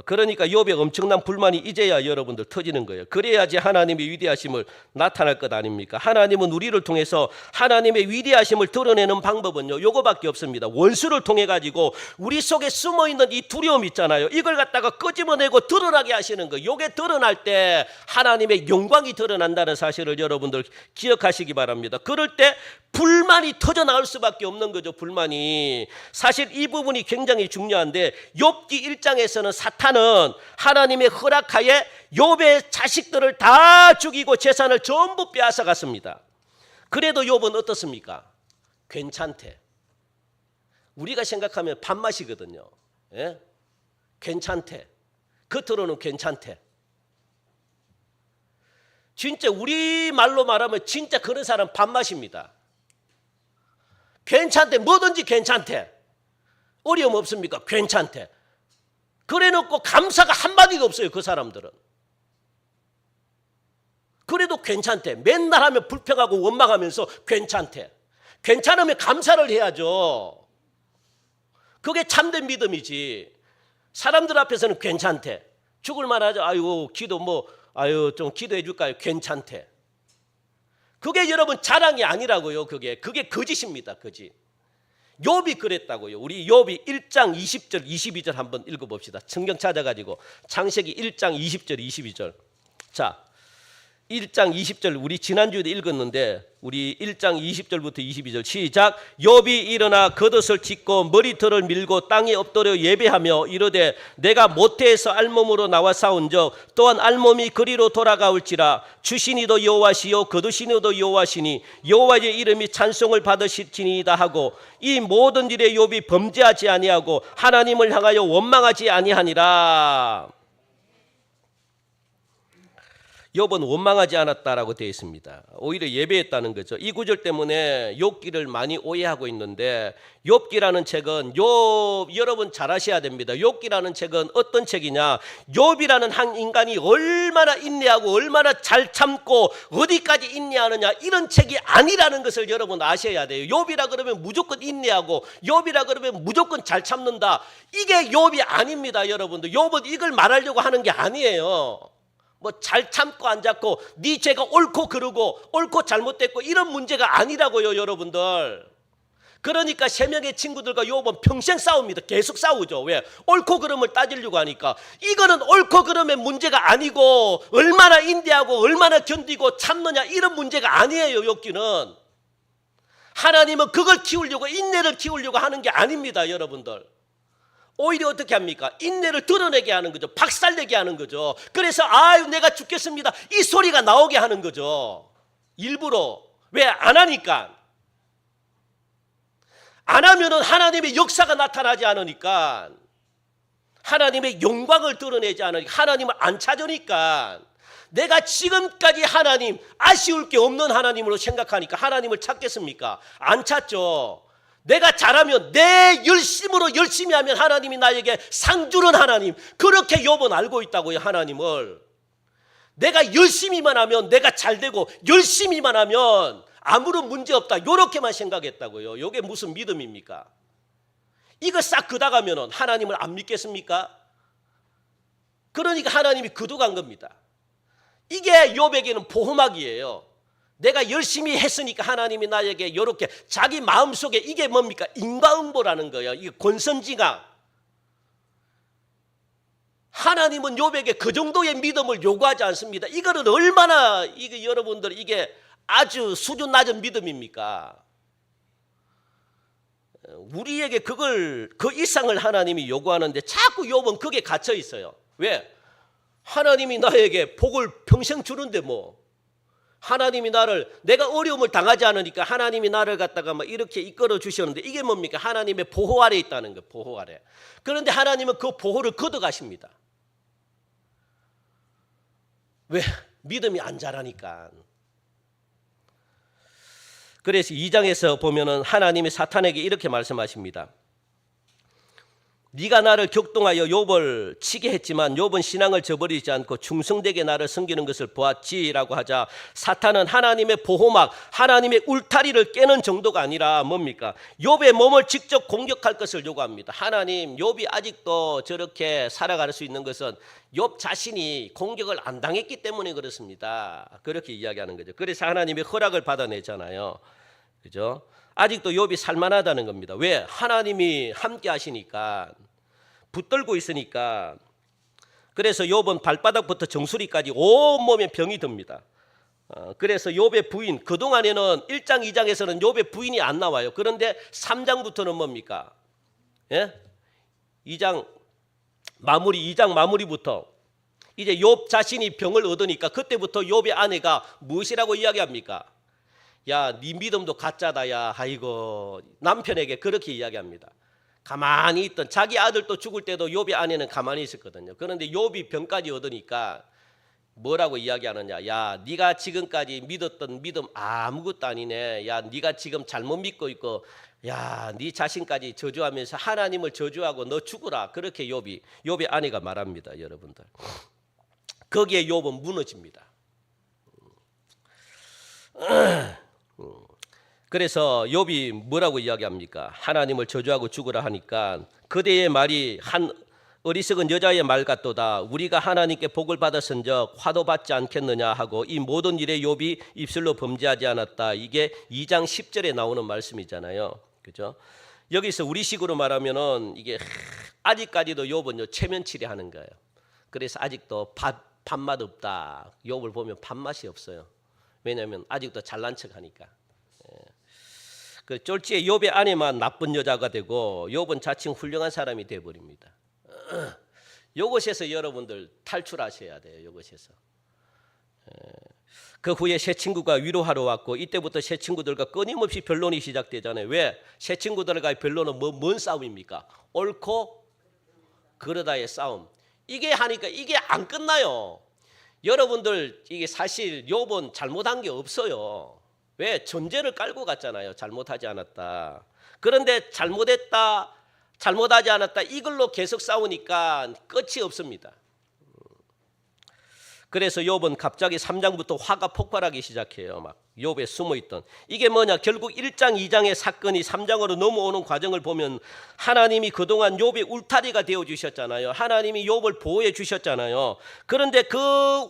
그러니까 욥의 엄청난 불만이 이제야 여러분들 터지는 거예요. 그래야지 하나님의 위대하심을 나타날 것 아닙니까? 하나님은 우리를 통해서 하나님의 위대하심을 드러내는 방법은요, 요거밖에 없습니다. 원수를 통해 가지고 우리 속에 숨어 있는 이 두려움 있잖아요. 이걸 갖다가 끄집어내고 드러나게 하시는 거. 요게 드러날 때 하나님의 영광이 드러난다는 사실을 여러분들 기억하시기 바랍니다. 그럴 때 불만이 터져 나올 수밖에 없는 거죠. 불만이. 사실 이 부분이 굉장히 중요한데, 욥기 1장에서는 사탄은 하나님의 허락하에 욥의 자식들을 다 죽이고 재산을 전부 빼앗아 갔습니다. 그래도 욥은 어떻습니까? 괜찮대. 우리가 생각하면 밥맛이거든요. 예? 괜찮대. 겉으로는 괜찮대. 진짜 우리 말로 말하면 진짜 그런 사람 밥맛입니다. 괜찮대. 뭐든지 괜찮대. 어려움 없습니까? 괜찮대. 그래 놓고 감사가 한마디도 없어요. 그 사람들은. 그래도 괜찮대. 맨날 하면 불평하고 원망하면서 괜찮대. 괜찮으면 감사를 해야죠. 그게 참된 믿음이지. 사람들 앞에서는 괜찮대. 죽을 만하죠. 아이고 기도 아유 좀 기도해 줄까요? 괜찮대. 그게 여러분 자랑이 아니라고요. 그게 거짓입니다. 거짓. 욥이 그랬다고요. 우리 욥이 1장 20절 22절 한번 읽어봅시다. 성경 찾아가지고 창세기 1장 20절 22절. 자 1장 20절 우리 지난주에도 읽었는데 우리 1장 20절부터 22절 시작. 욥이 일어나 겉옷을 찢고 머리털을 밀고 땅에 엎드려 예배하며 이르되 내가 모태에서 알몸으로 나와 싸운적 또한 알몸이 그리로 돌아가올지라 주시니도 여호와시요 거두시니도 여호와시니 여호와의 이름이 찬송을 받으시니이다 하고 이 모든 일에 욥이 범죄하지 아니하고 하나님을 향하여 원망하지 아니하니라. 욥은 원망하지 않았다라고 되어 있습니다. 오히려 예배했다는 거죠. 이 구절 때문에 욥기를 많이 오해하고 있는데 욥기라는 책은 여러분 잘 아셔야 됩니다. 욥기라는 책은 어떤 책이냐? 욥이라는 한 인간이 얼마나 인내하고 얼마나 잘 참고 어디까지 인내하느냐 이런 책이 아니라는 것을 여러분 아셔야 돼요. 욥이라 그러면 무조건 인내하고 욥이라 그러면 무조건 잘 참는다. 이게 욥이 아닙니다. 여러분들. 욥은 이걸 말하려고 하는 게 아니에요. 잘 참고 안 잡고 네 죄가 옳고 그르고 옳고 잘못됐고 이런 문제가 아니라고요. 여러분들. 그러니까 세 명의 친구들과 욥은 평생 싸웁니다. 계속 싸우죠. 왜? 옳고 그름을 따지려고 하니까. 이거는 옳고 그름의 문제가 아니고 얼마나 인내하고 얼마나 견디고 참느냐 이런 문제가 아니에요. 욥기는. 하나님은 그걸 키우려고 인내를 키우려고 하는 게 아닙니다. 여러분들. 오히려 어떻게 합니까? 인내를 드러내게 하는 거죠. 박살내게 하는 거죠. 그래서 아유 내가 죽겠습니다 이 소리가 나오게 하는 거죠. 일부러. 왜? 안 하니까. 안 하면은 하나님의 역사가 나타나지 않으니까. 하나님의 영광을 드러내지 않으니까. 하나님을 안 찾으니까. 내가 지금까지 하나님 아쉬울 게 없는 하나님으로 생각하니까 하나님을 찾겠습니까? 안 찾죠. 내가 잘하면 내 열심으로 열심히 하면 하나님이 나에게 상 주는 하나님. 그렇게 욥은 알고 있다고요. 하나님을. 내가 열심히만 하면 내가 잘 되고 열심히만 하면 아무런 문제 없다. 이렇게만 생각했다고요. 이게 무슨 믿음입니까? 이거 싹 걷어가면 하나님을 안 믿겠습니까? 그러니까 하나님이 거둬간 겁니다. 이게 욥에게는 보호막이에요. 내가 열심히 했으니까 하나님이 나에게 이렇게 자기 마음속에 이게 뭡니까? 인과응보라는 거예요. 이게 권선징악. 하나님은 욥에게 그 정도의 믿음을 요구하지 않습니다. 이거는 얼마나 이게 여러분들 이게 아주 수준 낮은 믿음입니까? 우리에게 그 이상을 하나님이 요구하는데 자꾸 욥은 그게 갇혀 있어요. 왜? 하나님이 나에게 복을 평생 주는데 하나님이 내가 어려움을 당하지 않으니까 하나님이 나를 갖다가 이렇게 이끌어 주셨는데 이게 뭡니까? 하나님의 보호 아래 있다는 거예요. 보호 아래. 그런데 하나님은 그 보호를 걷어가십니다. 왜? 믿음이 안 자라니까. 그래서 2장에서 보면은 하나님이 사탄에게 이렇게 말씀하십니다. 네가 나를 격동하여 욥을 치게 했지만 욥은 신앙을 저버리지 않고 충성되게 나를 섬기는 것을 보았지라고 하자 사탄은 하나님의 보호막, 하나님의 울타리를 깨는 정도가 아니라 뭡니까? 욥의 몸을 직접 공격할 것을 요구합니다. 하나님, 욥이 아직도 저렇게 살아갈 수 있는 것은 욥 자신이 공격을 안 당했기 때문에 그렇습니다. 그렇게 이야기하는 거죠. 그래서 하나님의 허락을 받아내잖아요. 그죠? 아직도 욥이 살만하다는 겁니다. 왜? 하나님이 함께 하시니까, 붙들고 있으니까. 그래서 욥은 발바닥부터 정수리까지 온몸에 병이 듭니다. 그래서 욥의 부인, 그동안에는 1장 2장에서는 욥의 부인이 안 나와요. 그런데 3장부터는 뭡니까? 예? 2장 마무리부터 이제 욥 자신이 병을 얻으니까 그때부터 욥의 아내가 무엇이라고 이야기합니까? 야, 네 믿음도 가짜다. 야, 아이고, 남편에게 그렇게 이야기합니다. 가만히 있던 자기 아들도 죽을 때도 욥의 아내는 가만히 있었거든요. 그런데 욥이 병까지 얻으니까 뭐라고 이야기하느냐? 야, 네가 지금까지 믿었던 믿음 아무것도 아니네. 야, 네가 지금 잘못 믿고 있고, 야, 네 자신까지 저주하면서 하나님을 저주하고 너 죽으라. 그렇게 욥의 아내가 말합니다, 여러분들. 거기에 욥은 무너집니다. 그래서 욥이 뭐라고 이야기합니까? 하나님을 저주하고 죽으라 하니까 그대의 말이 한 어리석은 여자의 말 같도다. 우리가 하나님께 복을 받았은적 화도 받지 않겠느냐 하고 이 모든 일에 욥이 입술로 범죄하지 않았다. 이게 2장 10절에 나오는 말씀이잖아요. 그죠? 여기서 우리식으로 말하면은 이게 아직까지도 욥은요 체면치레 하는 거예요. 그래서 아직도 밥맛 없다. 욥을 보면 밥맛이 없어요. 왜냐하면 아직도 잘난 척하니까. 그 쫄지에 욥의 아내만 나쁜 여자가 되고 욥은 자칭 훌륭한 사람이 되어버립니다. 이것에서 여러분들 탈출하셔야 돼요. 이것에서. 그 후에 새 친구가 위로하러 왔고 이때부터 새 친구들과 끊임없이 변론이 시작되잖아요. 왜? 새 친구들과의 변론은 뭔 싸움입니까? 옳고 그르다의 싸움. 이게 하니까 이게 안 끝나요. 여러분들 이게 사실 욥은 잘못한 게 없어요. 왜? 전제를 깔고 갔잖아요. 잘못하지 않았다. 그런데 잘못하지 않았다. 이걸로 계속 싸우니까 끝이 없습니다. 그래서 욥은 갑자기 3장부터 화가 폭발하기 시작해요. 막 욥에 숨어있던 이게 뭐냐? 결국 1장 2장의 사건이 3장으로 넘어오는 과정을 보면 하나님이 그동안 욥의 울타리가 되어주셨잖아요. 하나님이 욥을 보호해 주셨잖아요. 그런데 그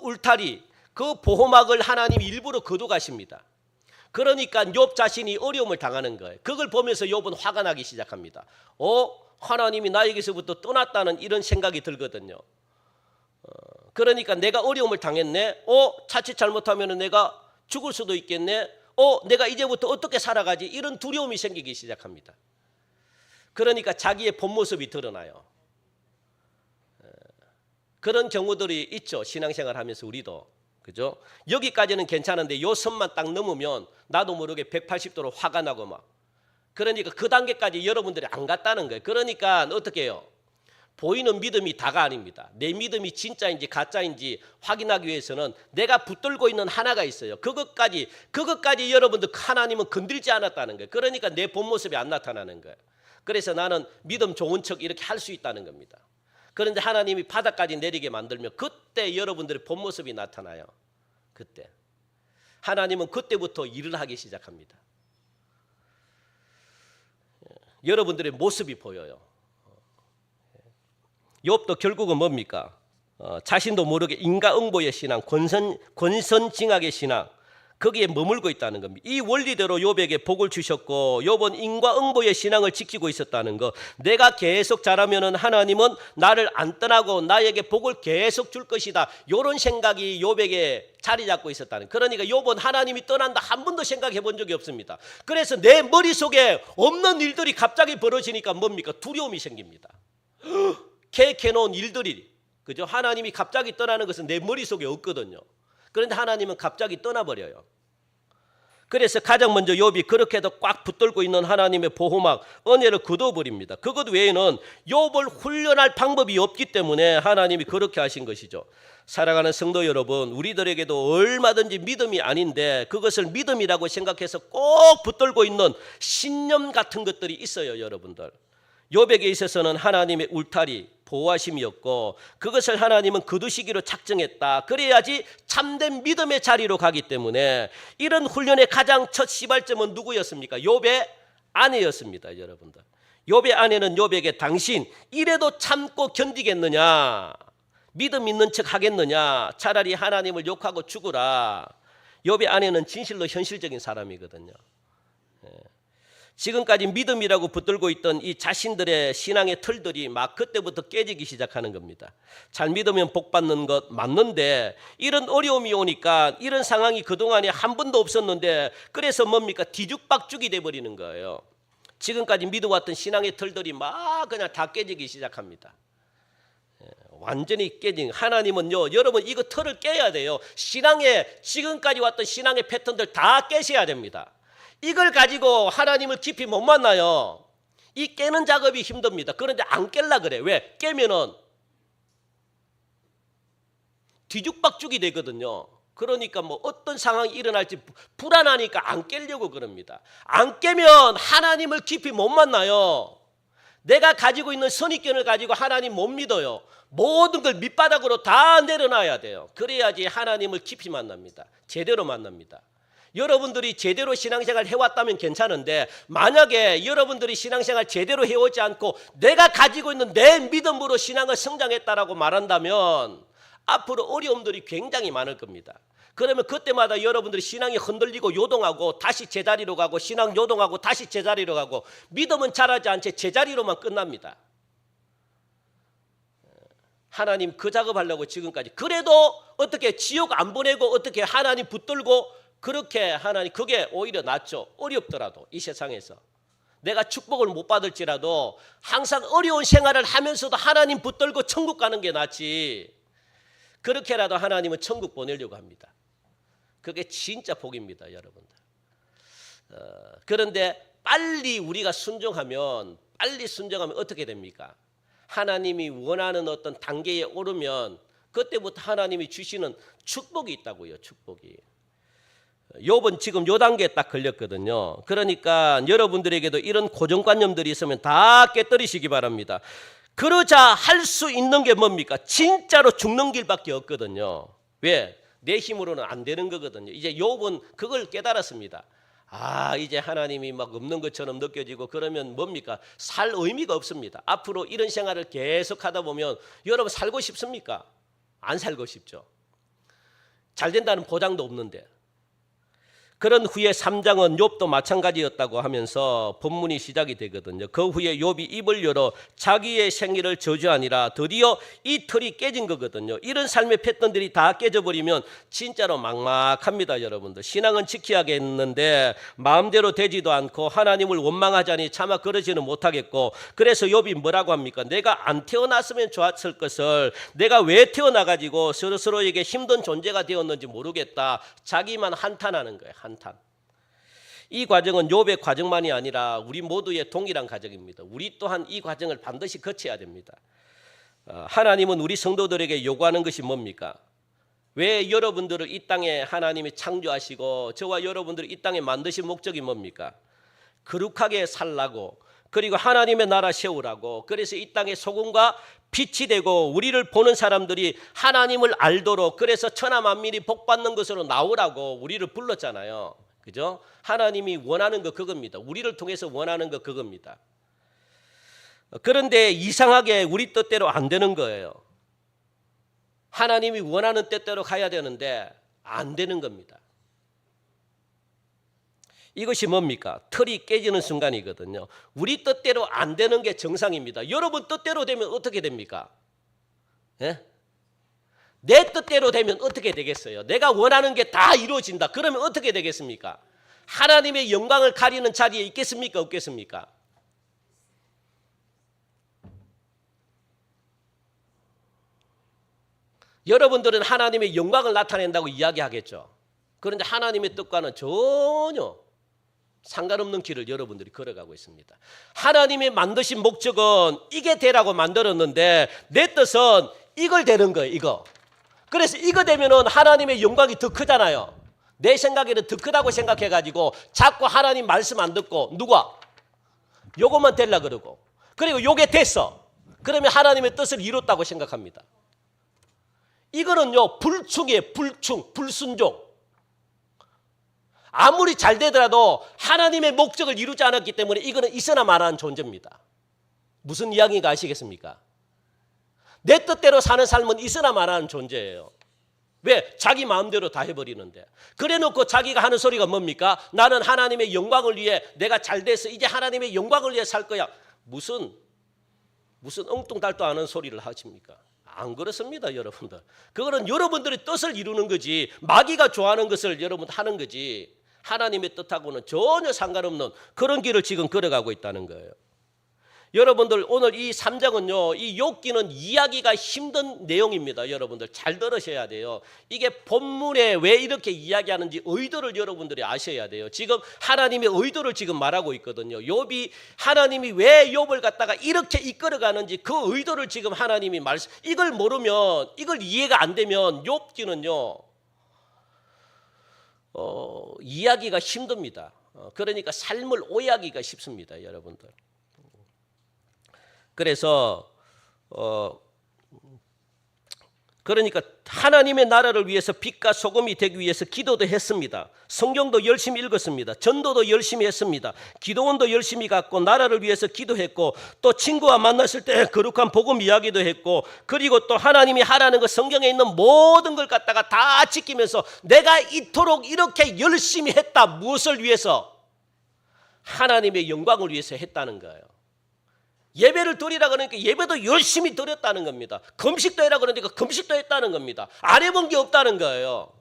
울타리, 그 보호막을 하나님이 일부러 거둬가십니다. 그러니까 욥 자신이 어려움을 당하는 거예요. 그걸 보면서 욥은 화가 나기 시작합니다. 하나님이 나에게서부터 떠났다는 이런 생각이 들거든요. 그러니까 내가 어려움을 당했네. 자칫 잘못하면 내가 죽을 수도 있겠네. 내가 이제부터 어떻게 살아가지? 이런 두려움이 생기기 시작합니다. 그러니까 자기의 본 모습이 드러나요. 그런 경우들이 있죠. 신앙생활 하면서 우리도. 그죠? 여기까지는 괜찮은데 요 선만 딱 넘으면 나도 모르게 180도로 화가 나고 막. 그러니까 그 단계까지 여러분들이 안 갔다는 거예요. 그러니까 어떻게 해요? 보이는 믿음이 다가 아닙니다. 내 믿음이 진짜인지 가짜인지 확인하기 위해서는 내가 붙들고 있는 하나가 있어요. 그것까지 여러분들 하나님은 건들지 않았다는 거예요. 그러니까 내 본 모습이 안 나타나는 거예요. 그래서 나는 믿음 좋은 척 이렇게 할 수 있다는 겁니다. 그런데 하나님이 바닥까지 내리게 만들면 그때 여러분들의 본 모습이 나타나요. 그때 하나님은 그때부터 일을 하기 시작합니다. 여러분들의 모습이 보여요. 욥도 결국은 뭡니까? 자신도 모르게 인과응보의 신앙, 권선징악의 신앙, 거기에 머물고 있다는 겁니다. 이 원리대로 욥에게 복을 주셨고 욥은 인과응보의 신앙을 지키고 있었다는 거. 내가 계속 잘하면 하나님은 나를 안 떠나고 나에게 복을 계속 줄 것이다. 이런 생각이 욥에게 자리 잡고 있었다는. 그러니까 욥은 하나님이 떠난다 한 번도 생각해 본 적이 없습니다. 그래서 내 머릿속에 없는 일들이 갑자기 벌어지니까 뭡니까? 두려움이 생깁니다. 계획해놓은 일들이, 그죠? 하나님이 갑자기 떠나는 것은 내 머릿속에 없거든요. 그런데 하나님은 갑자기 떠나버려요. 그래서 가장 먼저 욥이 그렇게도 꽉 붙들고 있는 하나님의 보호막, 은혜를 거둬버립니다. 그것 외에는 욥을 훈련할 방법이 없기 때문에 하나님이 그렇게 하신 것이죠. 사랑하는 성도 여러분, 우리들에게도 얼마든지 믿음이 아닌데 그것을 믿음이라고 생각해서 꼭 붙들고 있는 신념 같은 것들이 있어요. 여러분들, 욥에게 있어서는 하나님의 울타리, 보호하심이었고 그것을 하나님은 거두시기로 작정했다. 그래야지 참된 믿음의 자리로 가기 때문에 이런 훈련의 가장 첫 시발점은 누구였습니까? 욥의 아내였습니다. 여러분들, 욥의 아내는 욥에게 당신 이래도 참고 견디겠느냐? 믿음 있는 척 하겠느냐? 차라리 하나님을 욕하고 죽으라. 욥의 아내는 진실로 현실적인 사람이거든요. 지금까지 믿음이라고 붙들고 있던 이 자신들의 신앙의 틀들이 막 그때부터 깨지기 시작하는 겁니다. 잘 믿으면 복 받는 것 맞는데 이런 어려움이 오니까 이런 상황이 그동안에 한 번도 없었는데 그래서 뭡니까? 뒤죽박죽이 돼버리는 거예요. 지금까지 믿어왔던 신앙의 틀들이 막 그냥 다 깨지기 시작합니다. 완전히 깨진. 하나님은요, 여러분 이거 틀을 깨야 돼요. 지금까지 왔던 신앙의 패턴들 다 깨셔야 됩니다. 이걸 가지고 하나님을 깊이 못 만나요. 이 깨는 작업이 힘듭니다. 그런데 안 깰라 그래. 왜? 깨면은 뒤죽박죽이 되거든요. 그러니까 뭐 어떤 상황이 일어날지 불안하니까 안 깨려고 그럽니다. 안 깨면 하나님을 깊이 못 만나요. 내가 가지고 있는 선입견을 가지고 하나님 못 믿어요. 모든 걸 밑바닥으로 다 내려놔야 돼요. 그래야지 하나님을 깊이 만납니다. 제대로 만납니다. 여러분들이 제대로 신앙생활 해왔다면 괜찮은데 만약에 여러분들이 신앙생활 제대로 해오지 않고 내가 가지고 있는 내 믿음으로 신앙을 성장했다라고 말한다면 앞으로 어려움들이 굉장히 많을 겁니다. 그러면 그때마다 여러분들이 신앙이 흔들리고 요동하고 다시 제자리로 가고 신앙 요동하고 다시 제자리로 가고 믿음은 자라지 않지 제자리로만 끝납니다. 하나님 그 작업하려고 지금까지 그래도 어떻게 지옥 안 보내고 어떻게 하나님 붙들고 그렇게 하나님 그게 오히려 낫죠. 어렵더라도 이 세상에서 내가 축복을 못 받을지라도 항상 어려운 생활을 하면서도 하나님 붙들고 천국 가는 게 낫지. 그렇게라도 하나님은 천국 보내려고 합니다. 그게 진짜 복입니다, 여러분들. 그런데 빨리 우리가 순종하면 어떻게 됩니까? 하나님이 원하는 어떤 단계에 오르면 그때부터 하나님이 주시는 축복이 있다고요. 축복이. 욥은 지금 요 단계에 딱 걸렸거든요. 그러니까 여러분들에게도 이런 고정관념들이 있으면 다 깨뜨리시기 바랍니다. 그러자 할 수 있는 게 뭡니까? 진짜로 죽는 길밖에 없거든요. 왜? 내 힘으로는 안 되는 거거든요. 이제 욥은 그걸 깨달았습니다. 이제 하나님이 막 없는 것처럼 느껴지고 그러면 뭡니까? 살 의미가 없습니다. 앞으로 이런 생활을 계속 하다 보면 여러분 살고 싶습니까? 안 살고 싶죠. 잘 된다는 보장도 없는데. 그런 후에 3장은 욥도 마찬가지였다고 하면서 본문이 시작이 되거든요. 그 후에 욥이 입을 열어 자기의 생일을 저주하니라. 드디어 이 틀이 깨진 거거든요. 이런 삶의 패턴들이 다 깨져버리면 진짜로 막막합니다, 여러분들. 신앙은 지켜야겠는데 마음대로 되지도 않고 하나님을 원망하자니 차마 그러지는 못하겠고 그래서 욥이 뭐라고 합니까? 내가 안 태어났으면 좋았을 것을 내가 왜 태어나가지고 스스로에게 힘든 존재가 되었는지 모르겠다. 자기만 한탄하는 거예요. 한탄. 이 과정은 욥의 과정만이 아니라 우리 모두의 동일한 과정입니다. 우리 또한 이 과정을 반드시 거쳐야 됩니다. 하나님은 우리 성도들에게 요구하는 것이 뭡니까? 왜 여러분들을 이 땅에 하나님이 창조하시고 저와 여러분들을 이 땅에 만드신 목적이 뭡니까? 거룩하게 살라고 그리고 하나님의 나라 세우라고 그래서 이 땅에 소금과 빛이 되고 우리를 보는 사람들이 하나님을 알도록 그래서 천하 만민이 복받는 것으로 나오라고 우리를 불렀잖아요. 그죠? 하나님이 원하는 거 그겁니다. 우리를 통해서 원하는 거 그겁니다. 그런데 이상하게 우리 뜻대로 안 되는 거예요. 하나님이 원하는 뜻대로 가야 되는데 안 되는 겁니다. 이것이 뭡니까? 틀이 깨지는 순간이거든요. 우리 뜻대로 안 되는 게 정상입니다. 여러분 뜻대로 되면 어떻게 됩니까? 예? 내 뜻대로 되면 어떻게 되겠어요? 내가 원하는 게 다 이루어진다. 그러면 어떻게 되겠습니까? 하나님의 영광을 가리는 자리에 있겠습니까? 없겠습니까? 여러분들은 하나님의 영광을 나타낸다고 이야기하겠죠. 그런데 하나님의 뜻과는 전혀 상관없는 길을 여러분들이 걸어가고 있습니다. 하나님이 만드신 목적은 이게 되라고 만들었는데 내 뜻은 이걸 되는 거예요. 이거. 그래서 이거 되면은 하나님의 영광이 더 크잖아요. 내 생각에는 더 크다고 생각해가지고 자꾸 하나님 말씀 안 듣고 누가? 요것만 되려 그러고 그리고 요게 됐어. 그러면 하나님의 뜻을 이뤘다고 생각합니다. 이거는요 불충이에요. 불충, 불순종. 아무리 잘 되더라도 하나님의 목적을 이루지 않았기 때문에 이거는 있어나 마나한 존재입니다. 무슨 이야기인가 아시겠습니까? 내 뜻대로 사는 삶은 있어나 마나한 존재예요. 왜? 자기 마음대로 다 해버리는데. 그래놓고 자기가 하는 소리가 뭡니까? 나는 하나님의 영광을 위해 내가 잘 돼서 이제 하나님의 영광을 위해 살 거야. 무슨 엉뚱달도 않은 소리를 하십니까? 안 그렇습니다, 여러분들. 그거는 여러분들의 뜻을 이루는 거지 마귀가 좋아하는 것을 여러분 하는 거지 하나님의 뜻하고는 전혀 상관없는 그런 길을 지금 걸어가고 있다는 거예요. 여러분들 오늘 이 3장은요 이 욥기는 이야기가 힘든 내용입니다. 여러분들 잘 들으셔야 돼요. 이게 본문에 왜 이렇게 이야기하는지 의도를 여러분들이 아셔야 돼요. 지금 하나님의 의도를 지금 말하고 있거든요. 욥이 하나님이 왜 욥을 갖다가 이렇게 이끌어가는지 그 의도를 지금 하나님이 이걸 모르면 이걸 이해가 안 되면 욥기는요 이야기가 힘듭니다. 그러니까 삶을 오해하기가 쉽습니다, 여러분들. 그래서 그러니까 하나님의 나라를 위해서 빛과 소금이 되기 위해서 기도도 했습니다. 성경도 열심히 읽었습니다. 전도도 열심히 했습니다. 기도원도 열심히 갔고 나라를 위해서 기도했고 또 친구와 만났을 때 거룩한 복음 이야기도 했고 그리고 또 하나님이 하라는 것 성경에 있는 모든 걸 갖다가 다 지키면서 내가 이토록 이렇게 열심히 했다. 무엇을 위해서? 하나님의 영광을 위해서 했다는 거예요. 예배를 드리라 그러니까 예배도 열심히 드렸다는 겁니다. 금식도 해라 그러니까 금식도 했다는 겁니다. 안 해본 게 없다는 거예요.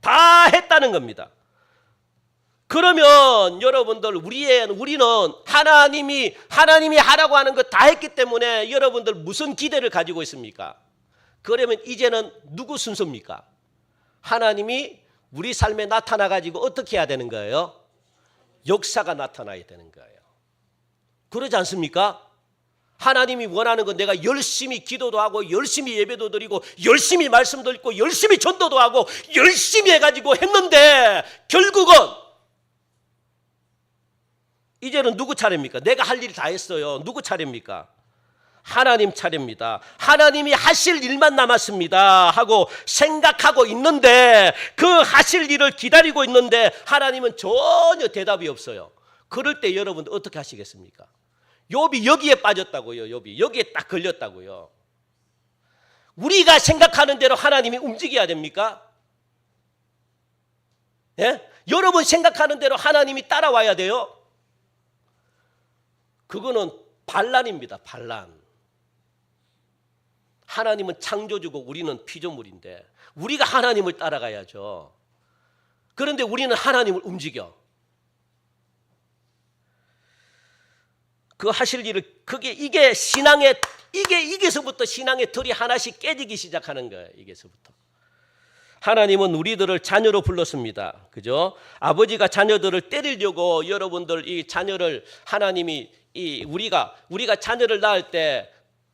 다 했다는 겁니다. 그러면 여러분들 우리는 하나님이 하라고 하는 것 다 했기 때문에 여러분들 무슨 기대를 가지고 있습니까? 그러면 이제는 누구 순서입니까? 하나님이 우리 삶에 나타나 가지고 어떻게 해야 되는 거예요? 역사가 나타나야 되는 거예요. 그러지 않습니까? 하나님이 원하는 건 내가 열심히 기도도 하고 열심히 예배도 드리고 열심히 말씀도 읽고 열심히 전도도 하고 열심히 해가지고 했는데 결국은 이제는 누구 차례입니까? 내가 할 일 다 했어요. 누구 차례입니까? 하나님 차례입니다. 하나님이 하실 일만 남았습니다 하고 생각하고 있는데 그 하실 일을 기다리고 있는데 하나님은 전혀 대답이 없어요. 그럴 때 여러분 어떻게 하시겠습니까? 욥이 여기에 빠졌다고요. 욥이 여기에 딱 걸렸다고요. 우리가 생각하는 대로 하나님이 움직여야 됩니까? 예? 여러분 생각하는 대로 하나님이 따라와야 돼요? 그거는 반란입니다. 반란. 하나님은 창조주고 우리는 피조물인데 우리가 하나님을 따라가야죠. 그런데 우리는 하나님을 움직여. 그 하실 일을 이게 신앙의 이게서부터 신앙의 틀이 하나씩 깨지기 시작하는 거예요. 이게서부터. 하나님은 우리들을 자녀로 불렀습니다. 그죠? 아버지가 자녀들을 때리려고 여러분들 이 자녀를 하나님이 우리가 자녀를 낳을 때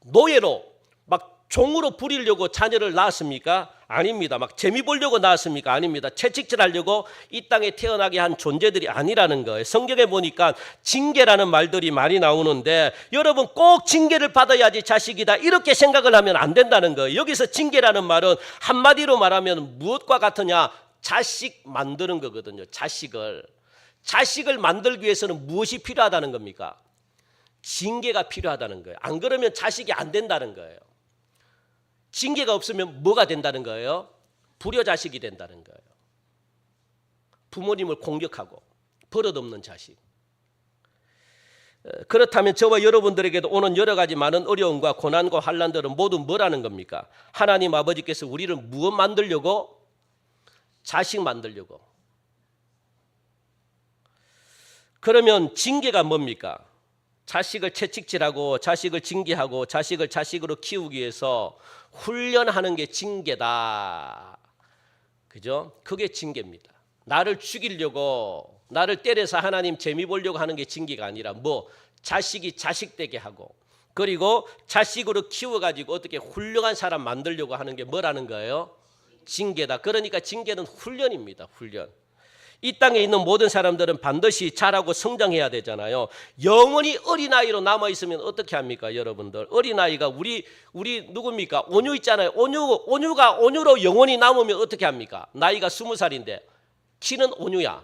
노예로 막 종으로 부리려고 자녀를 낳았습니까? 아닙니다. 막 재미 보려고 낳았습니까? 아닙니다. 채찍질하려고 이 땅에 태어나게 한 존재들이 아니라는 거예요. 성경에 보니까 징계라는 말들이 많이 나오는데 여러분 꼭 징계를 받아야지 자식이다 이렇게 생각을 하면 안 된다는 거예요. 여기서 징계라는 말은 한마디로 말하면 무엇과 같으냐? 자식 만드는 거거든요. 자식을 만들기 위해서는 무엇이 필요하다는 겁니까? 징계가 필요하다는 거예요. 안 그러면 자식이 안 된다는 거예요. 징계가 없으면 뭐가 된다는 거예요? 불효자식이 된다는 거예요. 부모님을 공격하고 버릇없는 자식. 그렇다면 저와 여러분들에게도 오는 여러 가지 많은 어려움과 고난과 환난들은 모두 뭐라는 겁니까? 하나님 아버지께서 우리를 무엇 만들려고? 자식 만들려고. 그러면 징계가 뭡니까? 자식을 채찍질하고 자식을 징계하고 자식을 자식으로 키우기 위해서 훈련하는 게 징계다. 그죠? 그게 징계입니다. 나를 죽이려고 나를 때려서 하나님 재미 보려고 하는 게 징계가 아니라 자식이 자식되게 하고 그리고 자식으로 키워가지고 어떻게 훌륭한 사람 만들려고 하는 게 뭐라는 거예요? 징계다. 그러니까 징계는 훈련입니다. 훈련. 이 땅에 있는 모든 사람들은 반드시 자라고 성장해야 되잖아요. 영원히 어린아이로 남아있으면 어떻게 합니까? 여러분들 어린아이가 우리 누굽니까? 온유 있잖아요. 온유가 온유로 영원히 남으면 어떻게 합니까? 나이가 20살인데 키는 온유야.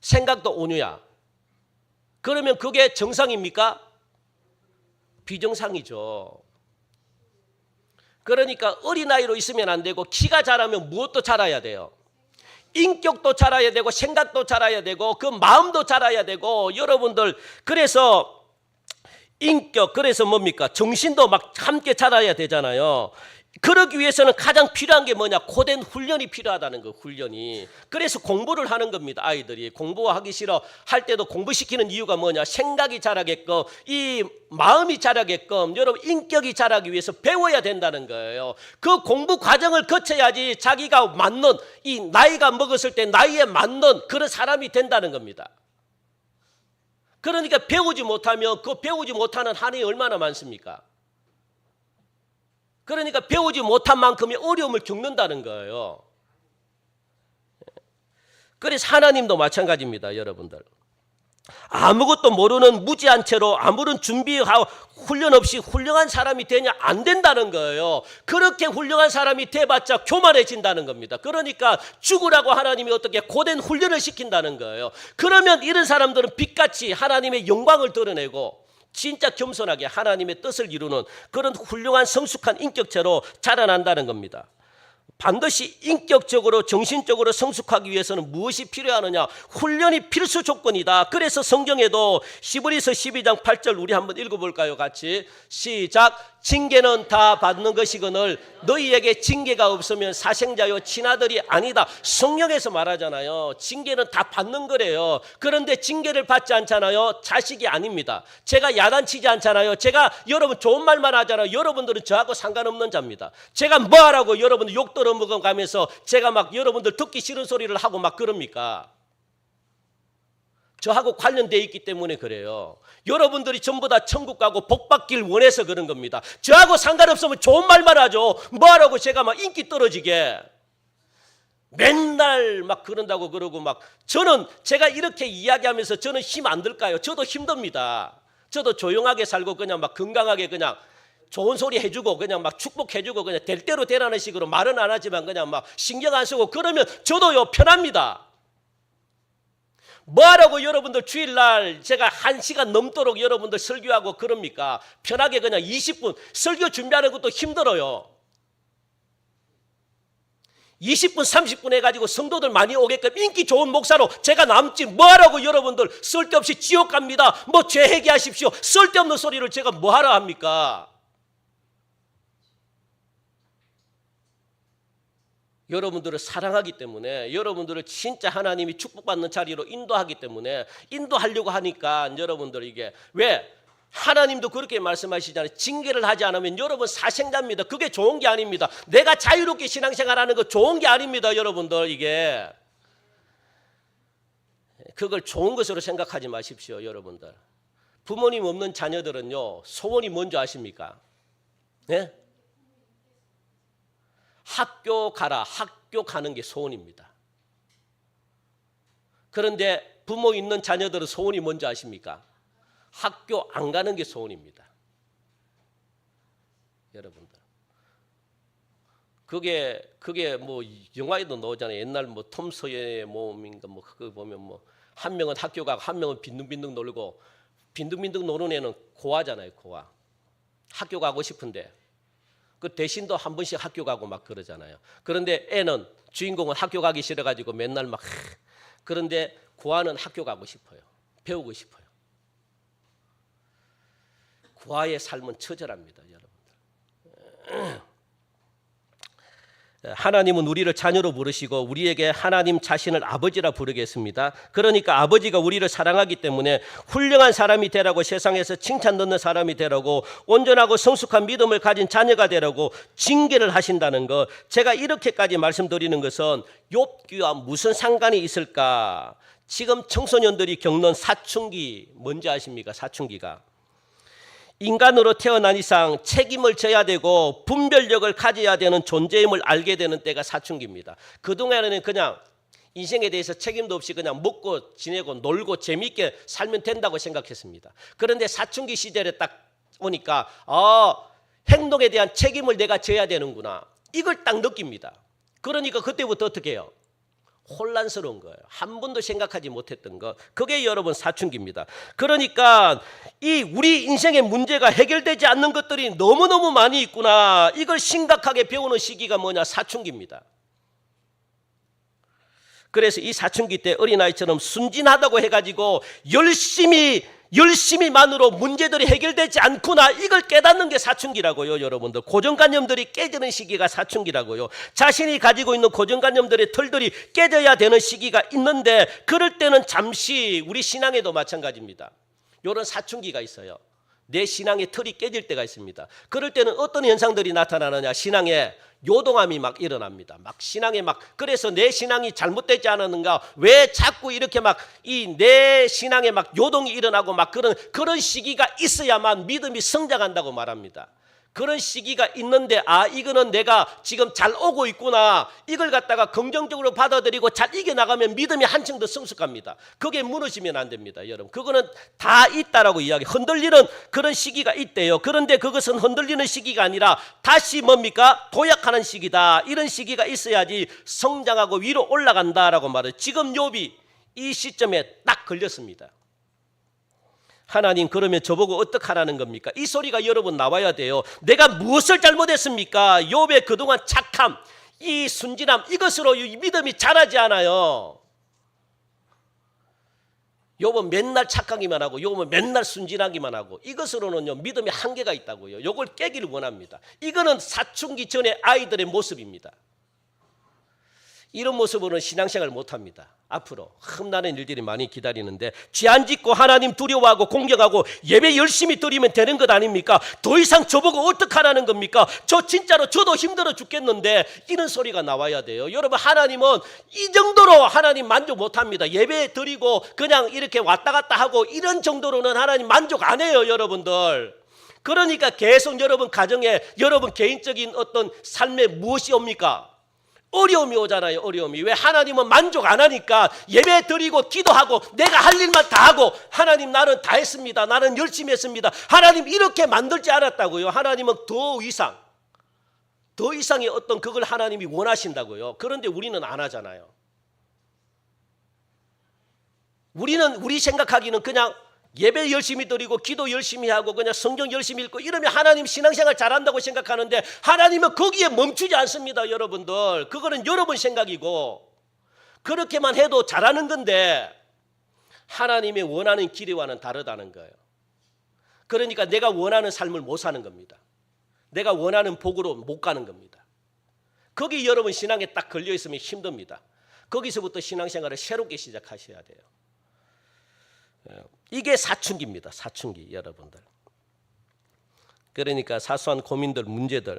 생각도 온유야. 그러면 그게 정상입니까? 비정상이죠. 그러니까 어린아이로 있으면 안 되고 키가 자라면 무엇도 자라야 돼요? 인격도 자라야 되고 생각도 자라야 되고 그 마음도 자라야 되고 여러분들 그래서 인격 그래서 뭡니까? 정신도 막 함께 자라야 되잖아요. 그러기 위해서는 가장 필요한 게 뭐냐? 고된 훈련이 필요하다는 거. 훈련이. 그래서 공부를 하는 겁니다. 아이들이 공부하기 싫어 할 때도 공부시키는 이유가 뭐냐? 생각이 자라게끔 이 마음이 자라게끔 여러분 인격이 자라기 위해서 배워야 된다는 거예요. 그 공부 과정을 거쳐야지 자기가 맞는 이 나이가 먹었을 때 나이에 맞는 그런 사람이 된다는 겁니다. 그러니까 배우지 못하면 그 배우지 못하는 한이 얼마나 많습니까? 그러니까 배우지 못한 만큼의 어려움을 겪는다는 거예요. 그래서 하나님도 마찬가지입니다. 여러분들. 아무것도 모르는 무지한 채로 아무런 준비하고 훈련 없이 훌륭한 사람이 되냐? 안 된다는 거예요. 그렇게 훌륭한 사람이 돼봤자 교만해진다는 겁니다. 그러니까 죽으라고 하나님이 어떻게 고된 훈련을 시킨다는 거예요. 그러면 이런 사람들은 빛같이 하나님의 영광을 드러내고 진짜 겸손하게 하나님의 뜻을 이루는 그런 훌륭한 성숙한 인격체로 자라난다는 겁니다. 반드시 인격적으로 정신적으로 성숙하기 위해서는 무엇이 필요하느냐? 훈련이 필수 조건이다. 그래서 성경에도 히브리서 12장 8절 우리 한번 읽어볼까요? 같이 시작. 징계는 다 받는 것이거늘 너희에게 징계가 없으면 사생자요 친아들이 아니다. 성경에서 말하잖아요. 징계는 다 받는 거래요. 그런데 징계를 받지 않잖아요. 자식이 아닙니다. 제가 야단치지 않잖아요. 제가 여러분 좋은 말만 하잖아요. 여러분들은 저하고 상관없는 자입니다. 제가 뭐 하라고 여러분들 욕 들어먹어가면서 제가 막 여러분들 듣기 싫은 소리를 하고 막 그럽니까? 저하고 관련되어 있기 때문에 그래요. 여러분들이 전부 다 천국 가고 복 받길 원해서 그런 겁니다. 저하고 상관없으면 좋은 말만 하죠. 뭐하라고 제가 막 인기 떨어지게 맨날 막 그런다고 그러고 막 저는 제가 이렇게 이야기하면서 저는 힘 안 들까요? 저도 힘듭니다. 저도 조용하게 살고 그냥 막 건강하게 그냥 좋은 소리 해주고 그냥 막 축복해주고 그냥 될 대로 되라는 식으로 말은 안 하지만 그냥 막 신경 안 쓰고 그러면 저도요 편합니다. 뭐하라고 여러분들 주일날 제가 1시간 넘도록 여러분들 설교하고 그럽니까? 편하게 그냥 20분 설교 준비하는 것도 힘들어요. 20분 30분 해가지고 성도들 많이 오게끔 인기 좋은 목사로 제가 남지 뭐하라고 여러분들 쓸데없이 지옥 갑니다. 뭐 죄 회개하십시오. 쓸데없는 소리를 제가 뭐하러 합니까? 여러분들을 사랑하기 때문에 여러분들을 진짜 하나님이 축복받는 자리로 인도하기 때문에 인도하려고 하니까 여러분들 이게 왜 하나님도 그렇게 말씀하시잖아요. 징계를 하지 않으면 여러분 사생자입니다. 그게 좋은 게 아닙니다. 내가 자유롭게 신앙생활하는 거 좋은 게 아닙니다. 여러분들 이게 그걸 좋은 것으로 생각하지 마십시오. 여러분들 부모님 없는 자녀들은요 소원이 뭔지 아십니까? 네? 학교 가라. 학교 가는 게 소원입니다. 그런데 부모 있는 자녀들은 소원이 뭔지 아십니까? 학교 안 가는 게 소원입니다. 여러분들. 그게 뭐 영화에도 나오잖아요. 옛날 뭐 톰 소여의 몸인가 뭐 그거 보면 뭐 한 명은 학교 가고 한 명은 빈둥빈둥 놀고 빈둥빈둥 노는 애는 고아잖아요. 고아. 학교 가고 싶은데 그 대신도 한 번씩 학교 가고 막 그러잖아요. 그런데 애는 주인공은 학교 가기 싫어가지고 맨날 막 그런데 고아는 학교 가고 싶어요. 배우고 싶어요. 고아의 삶은 처절합니다, 여러분들. 하나님은 우리를 자녀로 부르시고 우리에게 하나님 자신을 아버지라 부르겠습니다. 그러니까 아버지가 우리를 사랑하기 때문에 훌륭한 사람이 되라고 세상에서 칭찬 듣는 사람이 되라고 온전하고 성숙한 믿음을 가진 자녀가 되라고 징계를 하신다는 것. 제가 이렇게까지 말씀드리는 것은 욥기와 무슨 상관이 있을까? 지금 청소년들이 겪는 사춘기 뭔지 아십니까? 사춘기가. 인간으로 태어난 이상 책임을 져야 되고 분별력을 가져야 되는 존재임을 알게 되는 때가 사춘기입니다. 그동안에는 그냥 인생에 대해서 책임도 없이 그냥 먹고 지내고 놀고 재미있게 살면 된다고 생각했습니다. 그런데 사춘기 시절에 딱 오니까 행동에 대한 책임을 내가 져야 되는구나. 이걸 딱 느낍니다. 그러니까 그때부터 어떻게 해요? 혼란스러운 거예요. 한 번도 생각하지 못했던 거. 그게 여러분 사춘기입니다. 그러니까 이 우리 인생의 문제가 해결되지 않는 것들이 너무너무 많이 있구나. 이걸 심각하게 배우는 시기가 뭐냐? 사춘기입니다. 그래서 이 사춘기 때 어린아이처럼 순진하다고 해가지고 열심히만으로 문제들이 해결되지 않구나. 이걸 깨닫는 게 사춘기라고요. 여러분들 고정관념들이 깨지는 시기가 사춘기라고요. 자신이 가지고 있는 고정관념들의 털들이 깨져야 되는 시기가 있는데 그럴 때는 잠시 우리 신앙에도 마찬가지입니다. 이런 사춘기가 있어요. 내 신앙의 털이 깨질 때가 있습니다. 그럴 때는 어떤 현상들이 나타나느냐? 신앙에 요동함이 막 일어납니다. 막 신앙에 막 그래서 내 신앙이 잘못되지 않았는가? 왜 자꾸 이렇게 막 이 내 신앙에 막 요동이 일어나고 막 그런 시기가 있어야만 믿음이 성장한다고 말합니다. 그런 시기가 있는데 이거는 내가 지금 잘 오고 있구나. 이걸 갖다가 긍정적으로 받아들이고 잘 이겨나가면 믿음이 한층 더 성숙합니다. 그게 무너지면 안 됩니다. 여러분, 그거는 다 있다라고 이야기. 흔들리는 그런 시기가 있대요. 그런데 그것은 흔들리는 시기가 아니라 다시 뭡니까? 도약하는 시기다. 이런 시기가 있어야지 성장하고 위로 올라간다라고 말해요. 지금 욥이 이 시점에 딱 걸렸습니다. 하나님, 그러면 저보고 어떡하라는 겁니까? 이 소리가 여러분 나와야 돼요. 내가 무엇을 잘못했습니까? 욥의 그동안 착함, 이 순진함, 이것으로 믿음이 자라지 않아요. 욥은 맨날 착하기만 하고 욥은 맨날 순진하기만 하고 이것으로는요 믿음의 한계가 있다고요. 이걸 깨기를 원합니다. 이거는 사춘기 전의 아이들의 모습입니다. 이런 모습으로는 신앙생활 못합니다. 앞으로 흠나는 일들이 많이 기다리는데 죄 안 짓고 하나님 두려워하고 공경하고 예배 열심히 드리면 되는 것 아닙니까? 더 이상 저보고 어떡하라는 겁니까? 저 진짜로 저도 힘들어 죽겠는데 이런 소리가 나와야 돼요. 여러분, 하나님은 이 정도로 하나님 만족 못합니다. 예배 드리고 그냥 이렇게 왔다 갔다 하고 이런 정도로는 하나님 만족 안 해요, 여러분들. 그러니까 계속 여러분 가정에 여러분 개인적인 어떤 삶에 무엇이 옵니까? 어려움이 오잖아요. 어려움이. 왜? 하나님은 만족 안 하니까 예배 드리고 기도하고 내가 할 일만 다 하고 하나님 나는 다 했습니다. 나는 열심히 했습니다. 하나님 이렇게 만들지 않았다고요. 하나님은 더 이상의 어떤 그걸 하나님이 원하신다고요. 그런데 우리는 안 하잖아요. 우리 생각하기는 그냥 예배 열심히 드리고 기도 열심히 하고 그냥 성경 열심히 읽고 이러면 하나님 신앙생활 잘한다고 생각하는데 하나님은 거기에 멈추지 않습니다. 여러분들, 그거는 여러분 생각이고 그렇게만 해도 잘하는 건데 하나님이 원하는 길이와는 다르다는 거예요. 그러니까 내가 원하는 삶을 못 사는 겁니다. 내가 원하는 복으로 못 가는 겁니다. 거기 여러분 신앙에 딱 걸려 있으면 힘듭니다. 거기서부터 신앙생활을 새롭게 시작하셔야 돼요. 이게 사춘기입니다. 사춘기, 여러분들. 그러니까 사소한 고민들, 문제들.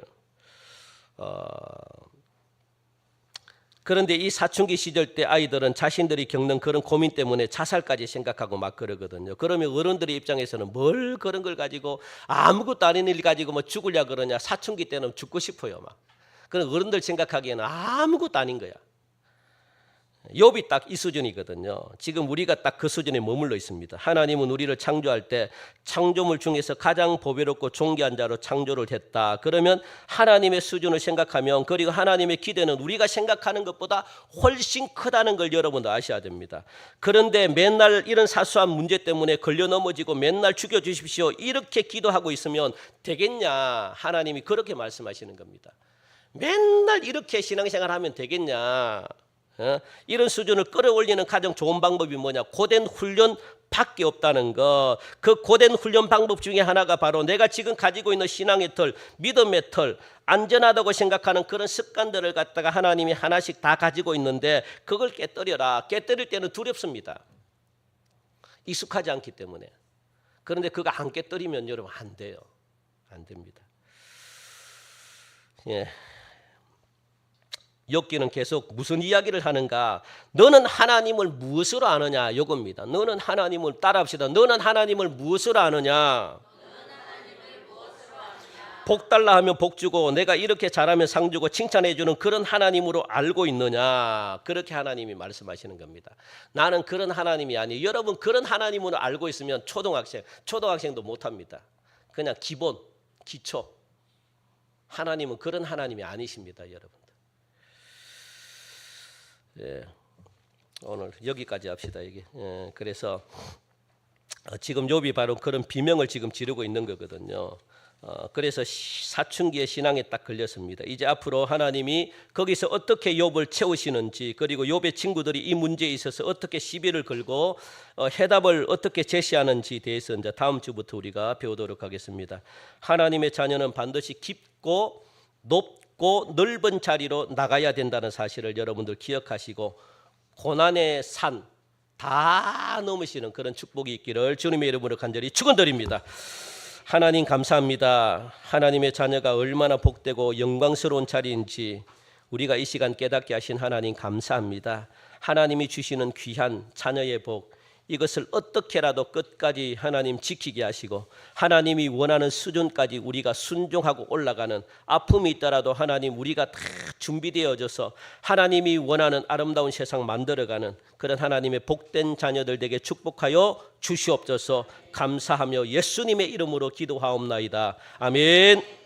그런데 이 사춘기 시절 때 아이들은 자신들이 겪는 그런 고민 때문에 자살까지 생각하고 막 그러거든요. 그러면 어른들의 입장에서는 뭘 그런 걸 가지고 아무것도 아닌 일 가지고 뭐 죽으려 그러냐. 사춘기 때는 죽고 싶어요, 막. 그런 어른들 생각하기에는 아무것도 아닌 거야. 욥이 딱 이 수준이거든요. 지금 우리가 딱 그 수준에 머물러 있습니다. 하나님은 우리를 창조할 때 창조물 중에서 가장 보배롭고 존귀한 자로 창조를 했다. 그러면 하나님의 수준을 생각하면, 그리고 하나님의 기대는 우리가 생각하는 것보다 훨씬 크다는 걸 여러분도 아셔야 됩니다. 그런데 맨날 이런 사소한 문제 때문에 걸려 넘어지고 맨날 죽여주십시오 이렇게 기도하고 있으면 되겠냐. 하나님이 그렇게 말씀하시는 겁니다. 맨날 이렇게 신앙생활하면 되겠냐. 이런 수준을 끌어올리는 가장 좋은 방법이 뭐냐? 고된 훈련밖에 없다는 거. 그 고된 훈련 방법 중에 하나가 바로 내가 지금 가지고 있는 신앙의 틀, 믿음의 틀, 안전하다고 생각하는 그런 습관들을 갖다가 하나님이 하나씩 다 가지고 있는데 그걸 깨뜨려라. 깨뜨릴 때는 두렵습니다. 익숙하지 않기 때문에. 그런데 그거 안 깨뜨리면 여러분 안 돼요. 안 됩니다. 예. 욥기는 계속 무슨 이야기를 하는가? 너는 하나님을 무엇으로 아느냐? 이겁니다. 너는 하나님을 따라합시다. 너는 하나님을 무엇으로 아느냐? 복 달라 하면 복 주고 내가 이렇게 잘하면 상 주고 칭찬해 주는 그런 하나님으로 알고 있느냐? 그렇게 하나님이 말씀하시는 겁니다. 나는 그런 하나님이 아니에요. 여러분, 그런 하나님으로 알고 있으면 초등학생도 못합니다. 그냥 기본, 기초. 하나님은 그런 하나님이 아니십니다, 여러분. 예, 오늘 여기까지 합시다. 이게. 예, 그래서 지금 욥이 바로 그런 비명을 지금 지르고 있는 거거든요. 그래서 사춘기의 신앙에 딱 걸렸습니다. 이제 앞으로 하나님이 거기서 어떻게 욥을 채우시는지, 그리고 욥의 친구들이 이 문제에 있어서 어떻게 시비를 걸고 해답을 어떻게 제시하는지에 대해서 이제 다음 주부터 우리가 배우도록 하겠습니다. 하나님의 자녀는 반드시 깊고 높고 넓은 자리로 나가야 된다는 사실을 여러분들 기억하시고 고난의 산 다 넘으시는 그런 축복이 있기를 주님의 이름으로 간절히 축원드립니다. 하나님 감사합니다. 하나님의 자녀가 얼마나 복되고 영광스러운 자리인지 우리가 이 시간 깨닫게 하신 하나님 감사합니다. 하나님이 주시는 귀한 자녀의 복, 이것을 어떻게라도 끝까지 하나님 지키게 하시고 하나님이 원하는 수준까지 우리가 순종하고 올라가는, 아픔이 있더라도 하나님 우리가 다 준비되어져서 하나님이 원하는 아름다운 세상 만들어가는 그런 하나님의 복된 자녀들 되게 축복하여 주시옵소서. 감사하며 예수님의 이름으로 기도하옵나이다. 아멘.